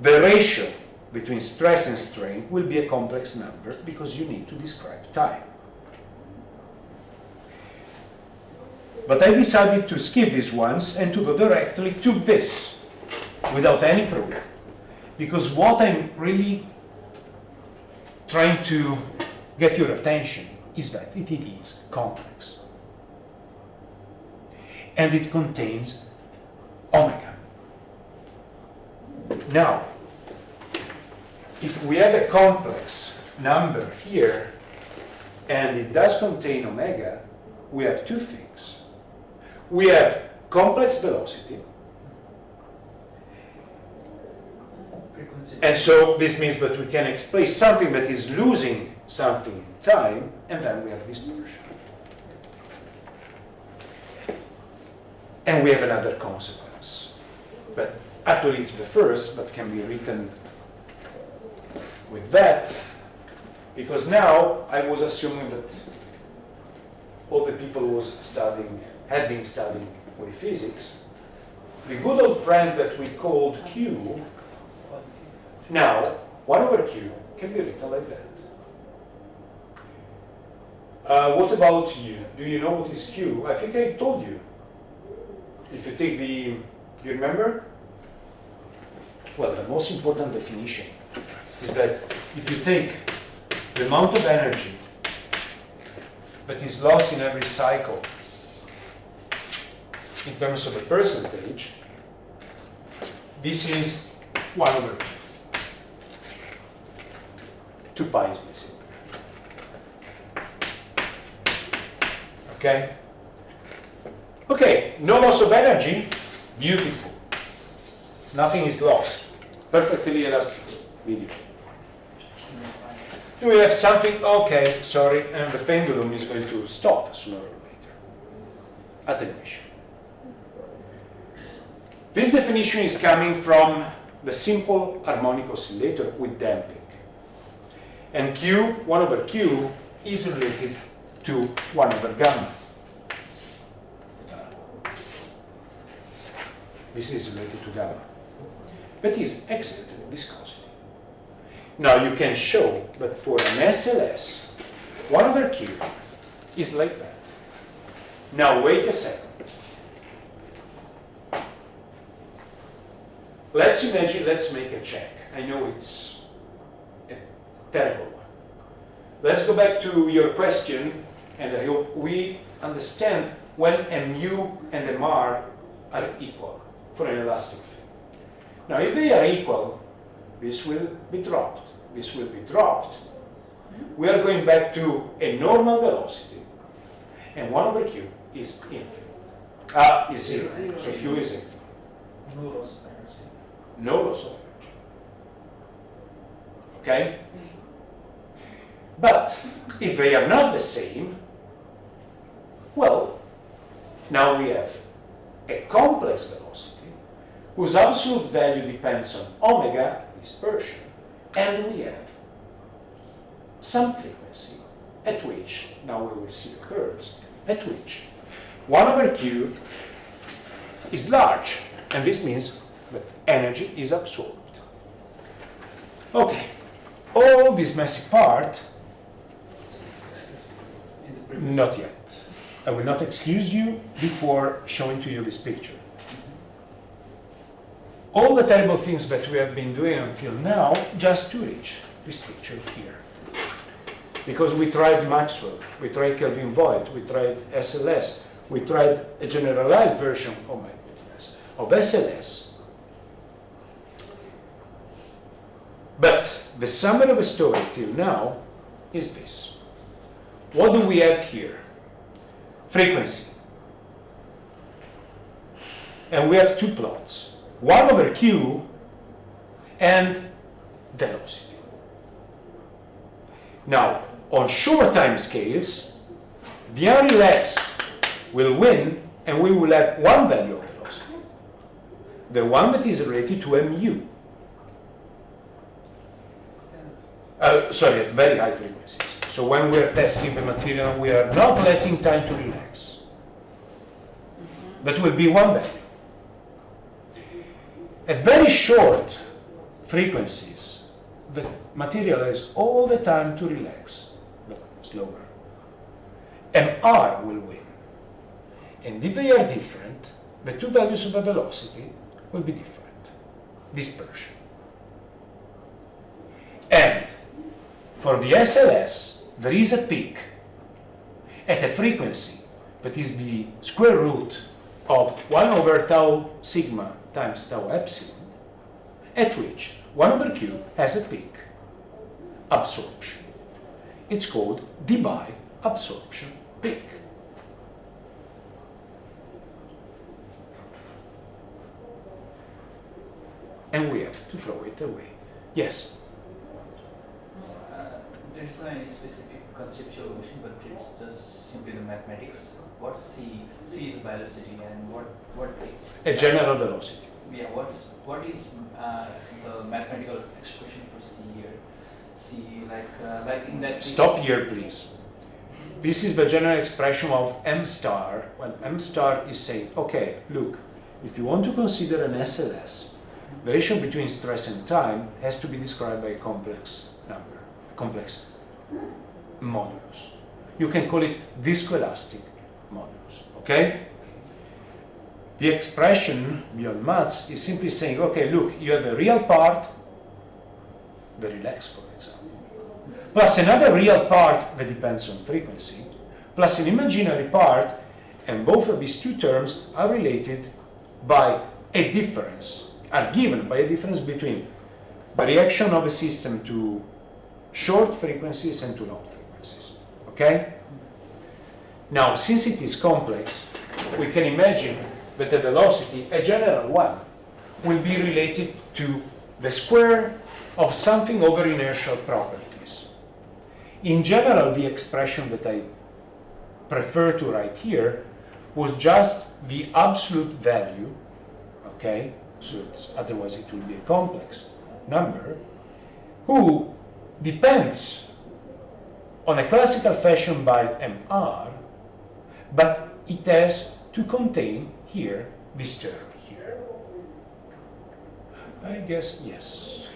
the ratio between stress and strain will be a complex number because you need to describe time. But I decided to skip these ones and to go directly to this without any proof. Because what I'm really trying to get your attention is that it is complex. And it contains omega. Now, if we have a complex number here, and it does contain omega, we have two things. We have complex velocity, and so this means that we can explain something that is losing something in time, and then we have dispersion. And we have another consequence. But actually it's the first, but can be written with that, because now I was assuming that all the people had been studying with physics. The good old friend that we called Q, now 1 over Q can be written like that. What about you? Do you know what is Q? I think I told you. If you take do you remember? Well, the most important definition is that if you take the amount of energy that is lost in every cycle in terms of a percentage, this is 1 over 2. 2 pi is missing. Okay? Okay, no loss of energy, beautiful. Nothing is lost. Perfectly elastic medium. Do we have something? Okay, sorry, and the pendulum is going to stop sooner or later. Attenuation. This definition is coming from the simple harmonic oscillator with damping. And Q, 1 over Q, is related to 1 over gamma. This is related to gamma. That is excellent in viscosity. Now you can show that for an SLS, 1 over Q is like that. Now wait a second. Let's imagine, let's make a check. I know it's a terrible one. Let's go back to your question, and I hope we understand when a mu and a mar are equal for an elastic field. Now, if they are equal, this will be dropped. This will be dropped. We are going back to a normal velocity, and 1 over Q is infinite. Is 0. So Q is infinite. No loss of energy. No loss of energy. Okay? But if they are not the same, well, now we have a complex velocity whose absolute value depends on omega, dispersion, and we have some frequency at which, now we will see the curves, at which 1 over Q is large, and this means that energy is absorbed. Okay, all this messy part, not yet. I will not excuse you before showing to you this picture. All the terrible things that we have been doing until now just to reach this picture here. Because we tried Maxwell, we tried Kelvin Voigt, we tried SLS, we tried a generalized version, oh my goodness, of SLS, But the summary of the story till now is this. What do we have here? Frequency. And we have two plots. 1 over q and velocity. Now, on short time scales, the unrelaxed will win, and we will have one value of velocity. The one that is related to mu. Sorry, at very high frequencies. So when we are testing the material, we are not letting time to relax. That will be one value. At very short frequencies, the material has all the time to relax, but slower. MR will win. And if they are different, the two values of the velocity will be different. Dispersion. And for the SLS, there is a peak at a frequency that is the square root of 1 over tau sigma times tau epsilon, at which 1 over q has a peak. Absorption. It's called Debye absorption peak. And we have to throw it away. Yes? There's no any specific conceptual notion, but it's just simply the mathematics. What C is velocity, and what is A general velocity. Yeah, what is the mathematical expression for C here? C like in that case. Stop here, please. This is the general expression of M star, when M star is saying, okay, look, if you want to consider an SLS, the ratio between stress and time has to be described by a complex number, a complex modulus. You can call it viscoelastic modulus, okay? The expression beyond maths is simply saying, okay, look, you have a real part, the relaxed, for example, plus another real part that depends on frequency, plus an imaginary part, and both of these two terms are related by a difference, are given by a difference between the reaction of a system to short frequencies and to long frequencies, okay? Now, since it is complex, we can imagine that the velocity, a general one, will be related to the square of something over inertial properties. In general, the expression that I prefer to write here was just the absolute value, okay? So otherwise it will be a complex number, who depends on a classical fashion by MR, but it has to contain here this term here. I guess yes.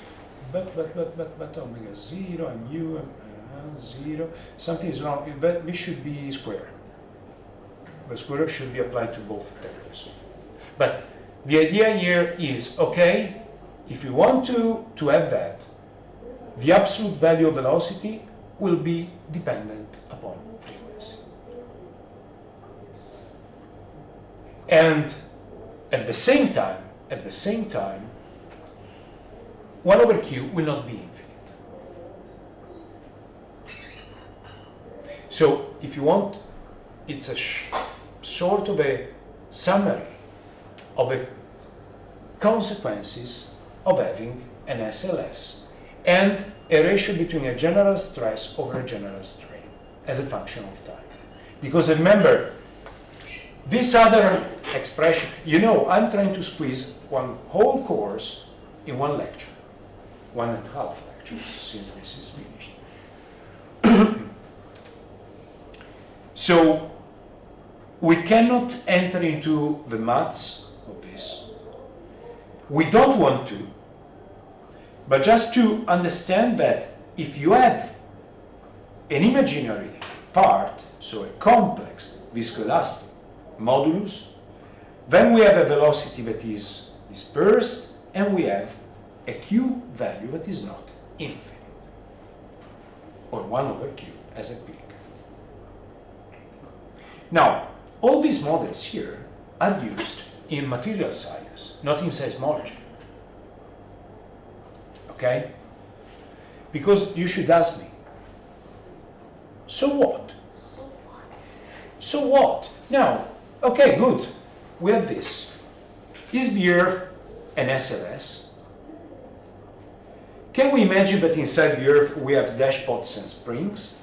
But omega 0 and mu 0, something is wrong. But this should be square. The square should be applied to both terms. But the idea here is, okay, if you want to have that, the absolute value of velocity will be dependent upon frequency. And at the same time, 1 over q will not be infinite. So if you want, it's a sort of a summary of the consequences of having an SLS and a ratio between a general stress over a general strain as a function of time. Because remember, this other expression, you know, I'm trying to squeeze one whole course in one lecture, 1.5 lectures, since this is finished. So we cannot enter into the maths of this. We don't want to, but just to understand that if you have an imaginary part, so a complex viscoelastic modulus, then we have a velocity that is dispersed, and we have a q value that is not infinite, or 1 over q as a peak. Now, all these models here are used in material science, not in seismology. Okay? Because you should ask me, so what? So what? So what? Now, okay, good. We have this. Is the Earth an SLS? Can we imagine that inside the Earth we have dashpots and springs?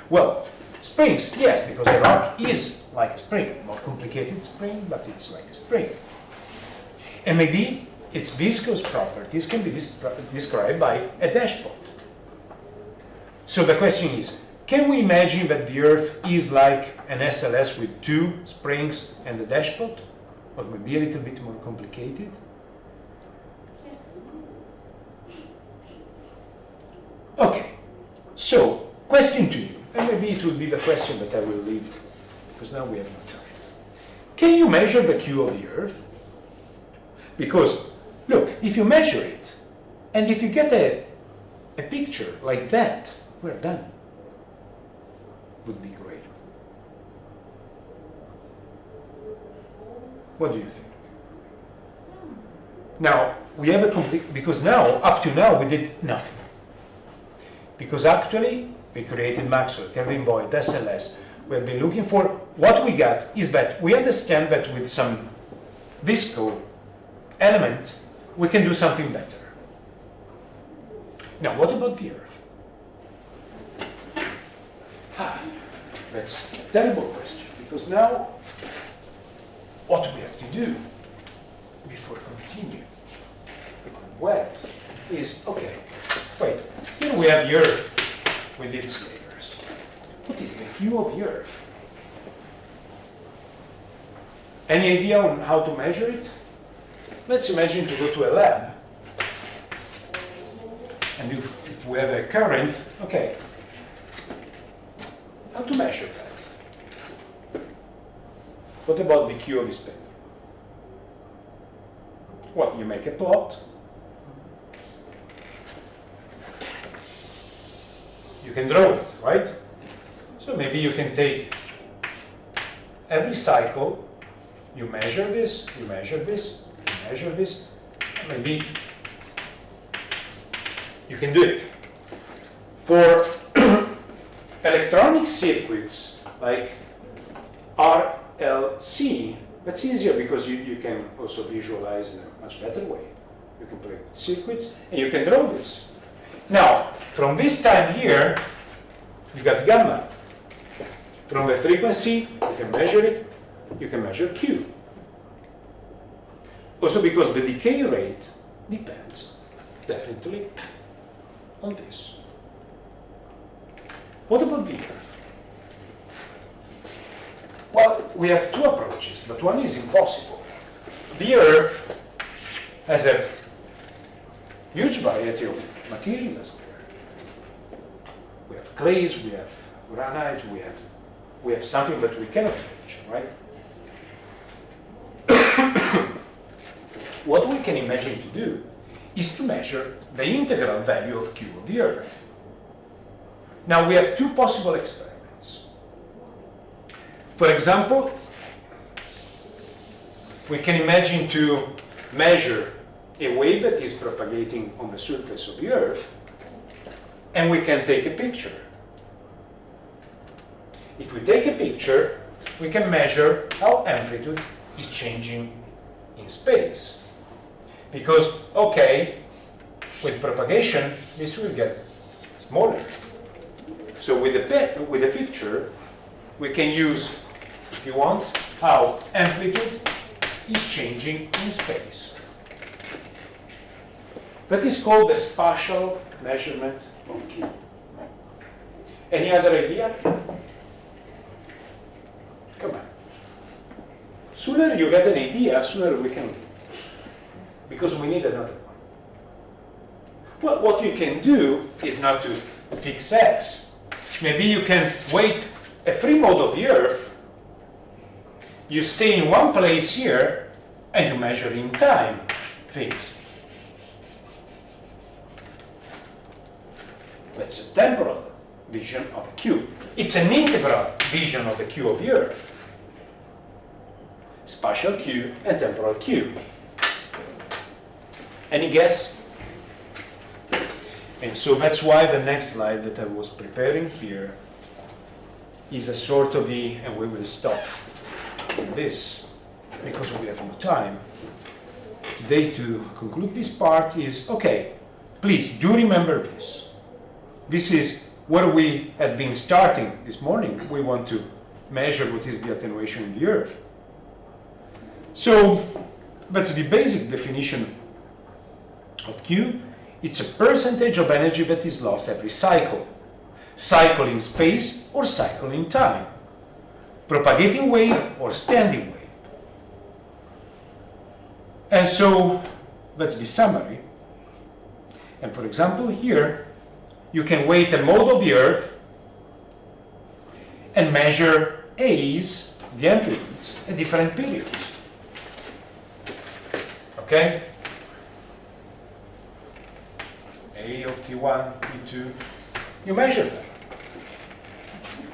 Well, springs, yes, because the rock is like a spring. More complicated spring, but it's like a spring. And maybe its viscous properties can be described by a dashpot. So the question is, can we imagine that the Earth is like an SLS with two springs and a dashpot? Or maybe a little bit more complicated? Okay, so question to you, and maybe it will be the question that I will leave, because now we have no time. Can you measure the Q of the Earth? Because, look, if you measure it, and if you get a picture like that, we're done. Would be great. What do you think? Now, we have a complete, because now, up to now, we did nothing. Because actually, we created Maxwell, Kelvin Voigt, SLS. We have been looking for, what we got is that we understand that with some visco element, we can do something better. Now, what about the Earth? That's a terrible question, because now, what do we have to do before continue? What is, okay, wait, here we have the Earth with its layers. What is the Q of the Earth? Any idea on how to measure it? Let's imagine to go to a lab. And if we have a current, okay, how to measure that? What about the Q of the spin? Well, you make a plot. You can draw it, right? So maybe you can take every cycle, you measure this, you measure this, you measure this, maybe you can do it. For electronic circuits like RLC, that's easier because you can also visualize in a much better way. You can play with circuits and you can draw this. Now, from this time here, you got gamma. From the frequency, you can measure it, you can measure Q. Also because the decay rate depends, definitely, on this. What about the Earth? Well, we have two approaches, but one is impossible. The Earth has a huge variety of materials there. We have clays, we have granite, we have something that we cannot mention, right? What we can imagine to do is to measure the integral value of Q of the Earth. Now we have two possible experiments. For example, we can imagine to measure a wave that is propagating on the surface of the Earth, and we can take a picture. If we take a picture, we can measure how amplitude is changing in space. Because, okay, with propagation, this will get smaller. So with a picture, we can use, if you want, how amplitude is changing in space. That is called the spatial measurement of Q. Any other idea? Come on. Sooner you get an idea, sooner we can leave. Because we need another one. Well, what you can do is not to fix X. Maybe you can wait a free mode of the Earth. You stay in one place here, and you measure in time things. That's a temporal vision of a Q. It's an integral vision of the Q of the Earth. Spatial Q and temporal Q. Any guess? And so that's why the next slide that I was preparing here is a sort of and we will stop with this because we have no time today to conclude this part is, okay, please do remember this. This is where we had been starting this morning. We want to measure what is the attenuation in the Earth. So that's the basic definition of Q. It's a percentage of energy that is lost every cycle. Cycle in space or cycle in time. Propagating wave or standing wave. And so that's the summary. And for example, here you can weight a mode of the Earth and measure A's, the amplitudes, at different periods. Okay? A of T1, T2, you measure them.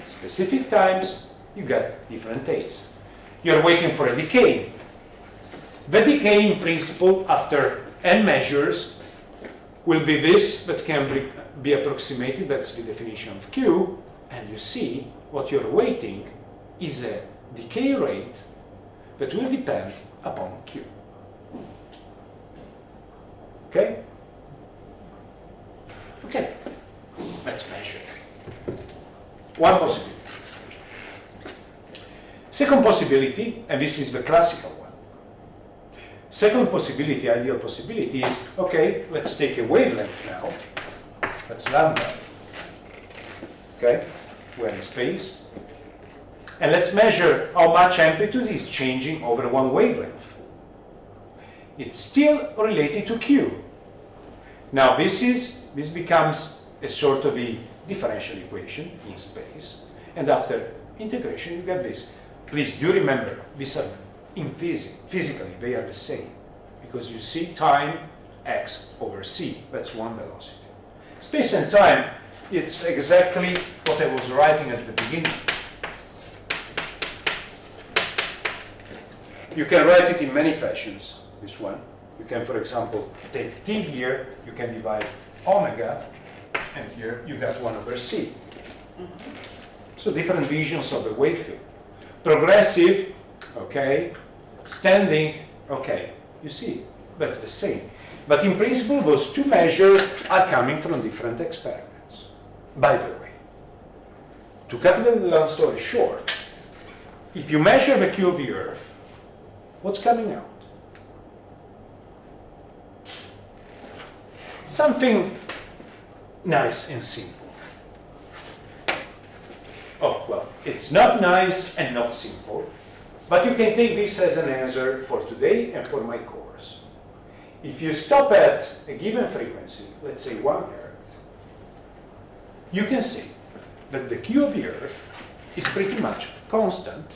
Specific times, you get different A's. You're waiting for a decay. The decay, in principle, after n measures, will be this that can be approximated. That's the definition of Q. And you see, what you're waiting is a decay rate that will depend upon Q. Okay? Okay, let's measure. One possibility. Second possibility, and this is the classical one. Second possibility, ideal possibility is, okay, let's take a wavelength now. That's lambda. Okay, we're in space. And let's measure how much amplitude is changing over one wavelength. It's still related to Q. Now this becomes a sort of a differential equation in space, and after integration you get this. Please do remember, these are in physically they are the same, because you see time x over c, that's one velocity. Space and time, it's exactly what I was writing at the beginning. You can write it in many fashions, this one. You can, for example, take t here, you can divide omega, and here you got 1 over c. So different visions of the wave field. Progressive, okay, standing, okay, you see, that's the same. But in principle, those two measures are coming from different experiments. By the way, to cut the long story short, if you measure the Q of the Earth, what's coming out? Something nice and simple. Oh, well, it's not nice and not simple, but you can take this as an answer for today and for my course. If you stop at a given frequency, let's say 1 Hertz, you can see that the Q of the Earth is pretty much constant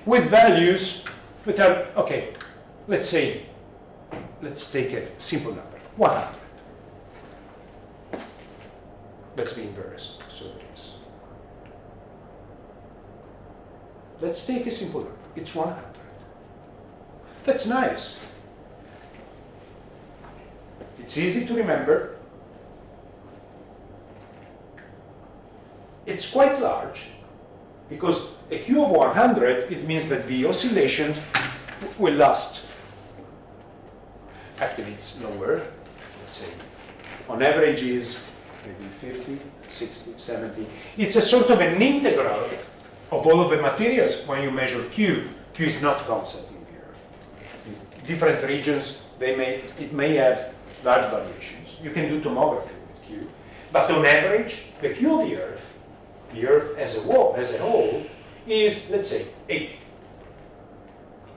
with values that are, okay, let's take a simple number, 100. That's the inverse, so it is. Let's take a simple number, it's 100. That's nice. It's easy to remember. It's quite large, because a Q of 100, it means that the oscillations will last. Actually, it's lower. Let's say, on average is maybe 50, 60, 70. It's a sort of an integral of all of the materials when you measure Q. Q is not constant in the Earth. In different regions, it may have large variations. You can do tomography with Q. But on average, the Q of the Earth as a whole, is, let's say, 80.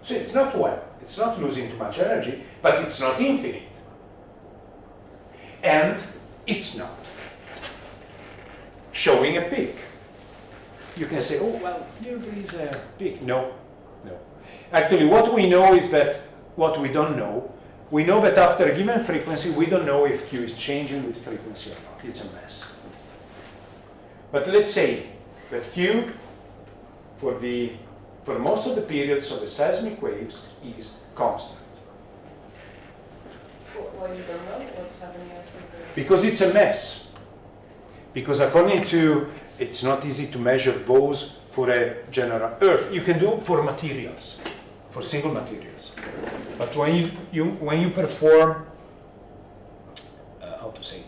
So it's not one. It's not losing too much energy, but it's not infinite. And it's not showing a peak. You can say, oh, well, here there is a peak. No, no. Actually, what we know is that, what we don't know, we know that after a given frequency, we don't know if Q is changing with frequency or not. It's a mess. But let's say that Q, for most of the periods of the seismic waves, is constant. Why you don't know what's happening at the Because it's a mess. Because according to, it's not easy to measure those for a general Earth. You can do for materials, for single materials. But when you perform, how to say,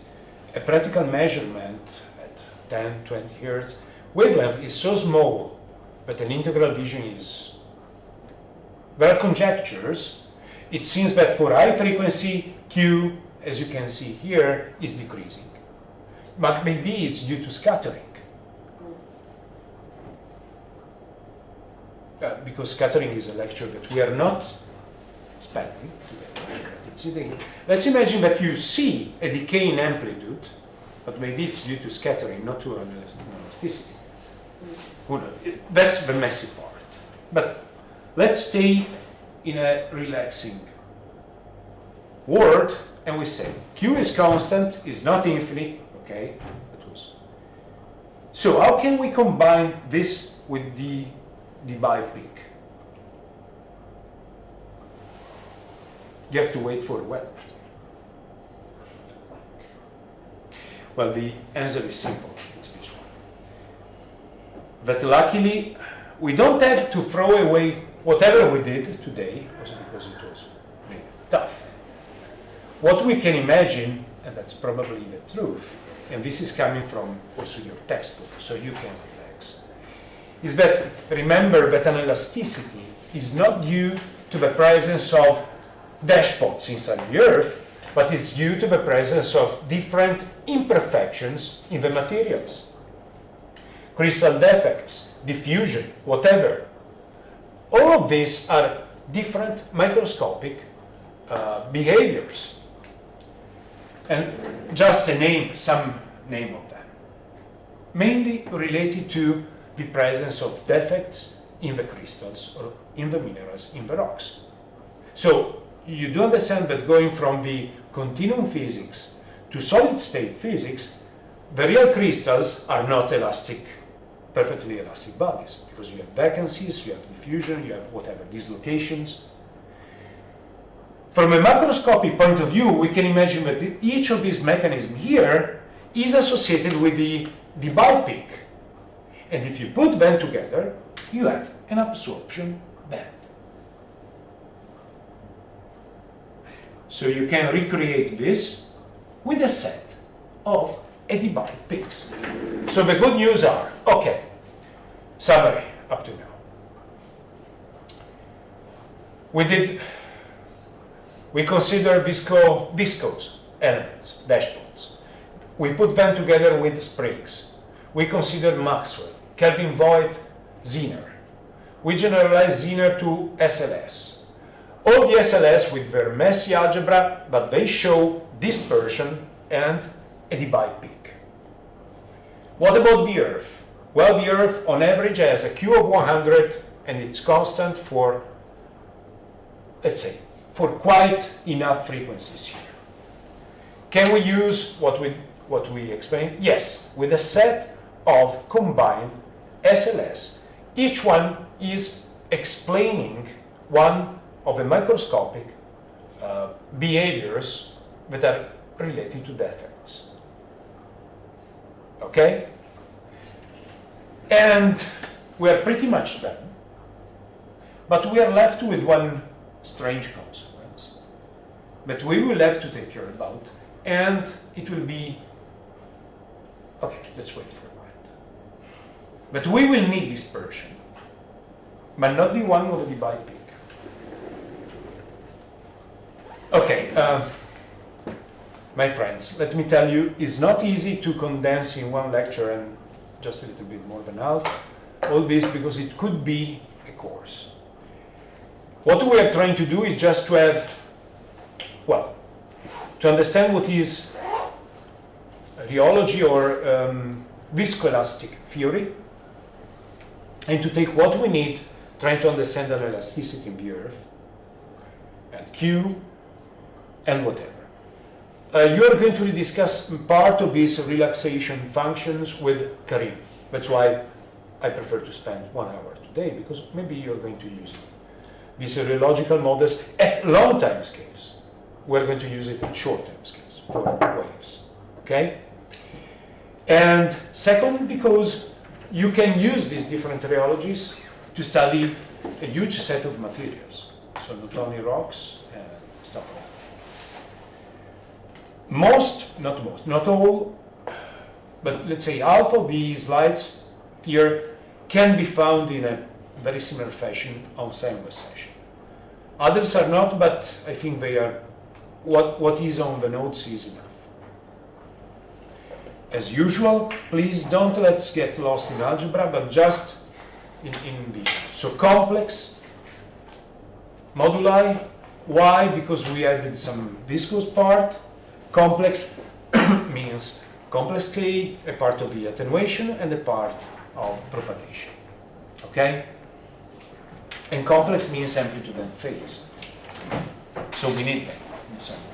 a practical measurement at 10, 20 hertz, wavelength is so small that an integral vision is, there are conjectures. It seems that for high frequency, Q, as you can see here, is decreasing. But maybe it's due to scattering. Because scattering is a lecture that we are not spending today. Let's imagine that you see a decay in amplitude, but maybe it's due to scattering, not to elasticity. Who knows? That's the messy part. But let's stay in a relaxing world, and we say Q is constant, is not infinite, okay? So how can we combine this with the debye peak? You have to wait for the weather. Well, the answer is simple. It's this one. But luckily, we don't have to throw away whatever we did today, also because it was really tough. What we can imagine, and that's probably the truth, and this is coming from also your textbook, so you can relax, is that remember that an elasticity is not due to the presence of dashpots inside the Earth, but it's due to the presence of different imperfections in the materials. Crystal defects, diffusion, whatever. All of these are different microscopic behaviors. And just a name, some name of them. Mainly related to the presence of defects in the crystals or in the minerals, in the rocks. So you do understand that going from the continuum physics to solid state physics, the real crystals are not elastic, perfectly elastic bodies, because you have vacancies, you have diffusion, you have whatever, dislocations. From a macroscopic point of view, we can imagine that each of these mechanisms here is associated with the debye peak. And if you put them together, you have an absorption band. So you can recreate this with a set of debye peaks. So the good news are, okay, summary up to now. We consider viscous elements, dashpots. We put them together with springs. We consider Maxwell, Kelvin Voigt, Zener. We generalize Zener to SLS. All the SLS with their messy algebra, but they show dispersion and a debye peak. What about the Earth? Well, the Earth on average has a Q of 100 and it's constant for, let's say, for quite enough frequencies here. Can we use what we explained? Yes, with a set of combined SLS. Each one is explaining one of the microscopic behaviors that are related to defects. Okay? And we are pretty much done. But we are left with one strange consequence that we will have to take care about, and it will be, okay, let's wait for a while. But we will need dispersion, but not the one of the debye peak. Okay, my friends, let me tell you, it's not easy to condense in one lecture and just a little bit more than half all this, because it could be a course. What we are trying to do is just to have, well, to understand what is rheology or viscoelastic theory, and to take what we need, trying to understand the elasticity in the Earth, and Q, and whatever. You are going to discuss part of these relaxation functions with Karim. That's why I prefer to spend 1 hour today, because maybe you're going to use it. These rheological models at long time scales. we're going to use it in short-term scales for waves. Okay? And second, because you can use these different rheologies to study a huge set of materials. So not only rocks and stuff like that. Not all, but let's say half of these slides here can be found in a very similar fashion on stainless session. Others are not, but I think they are, what is on the notes is enough. As usual, please don't let's get lost in algebra, but just in the, so complex moduli. Why? Because we added some viscous part. Complex means complex K, a part of the attenuation and a part of propagation. Okay? And complex means amplitude and phase. So we need them in some way.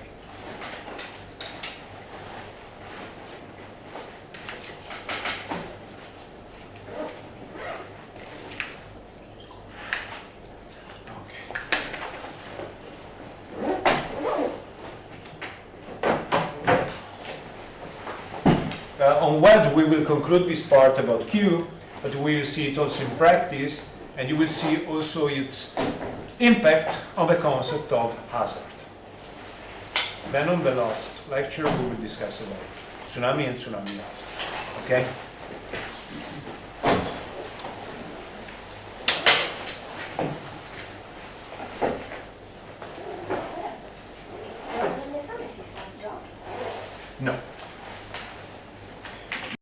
On web, we will conclude this part about Q, but we will see it also in practice, and you will see also its impact on the concept of hazard. Then on the last lecture, we will discuss about tsunami and tsunami hazard. Okay?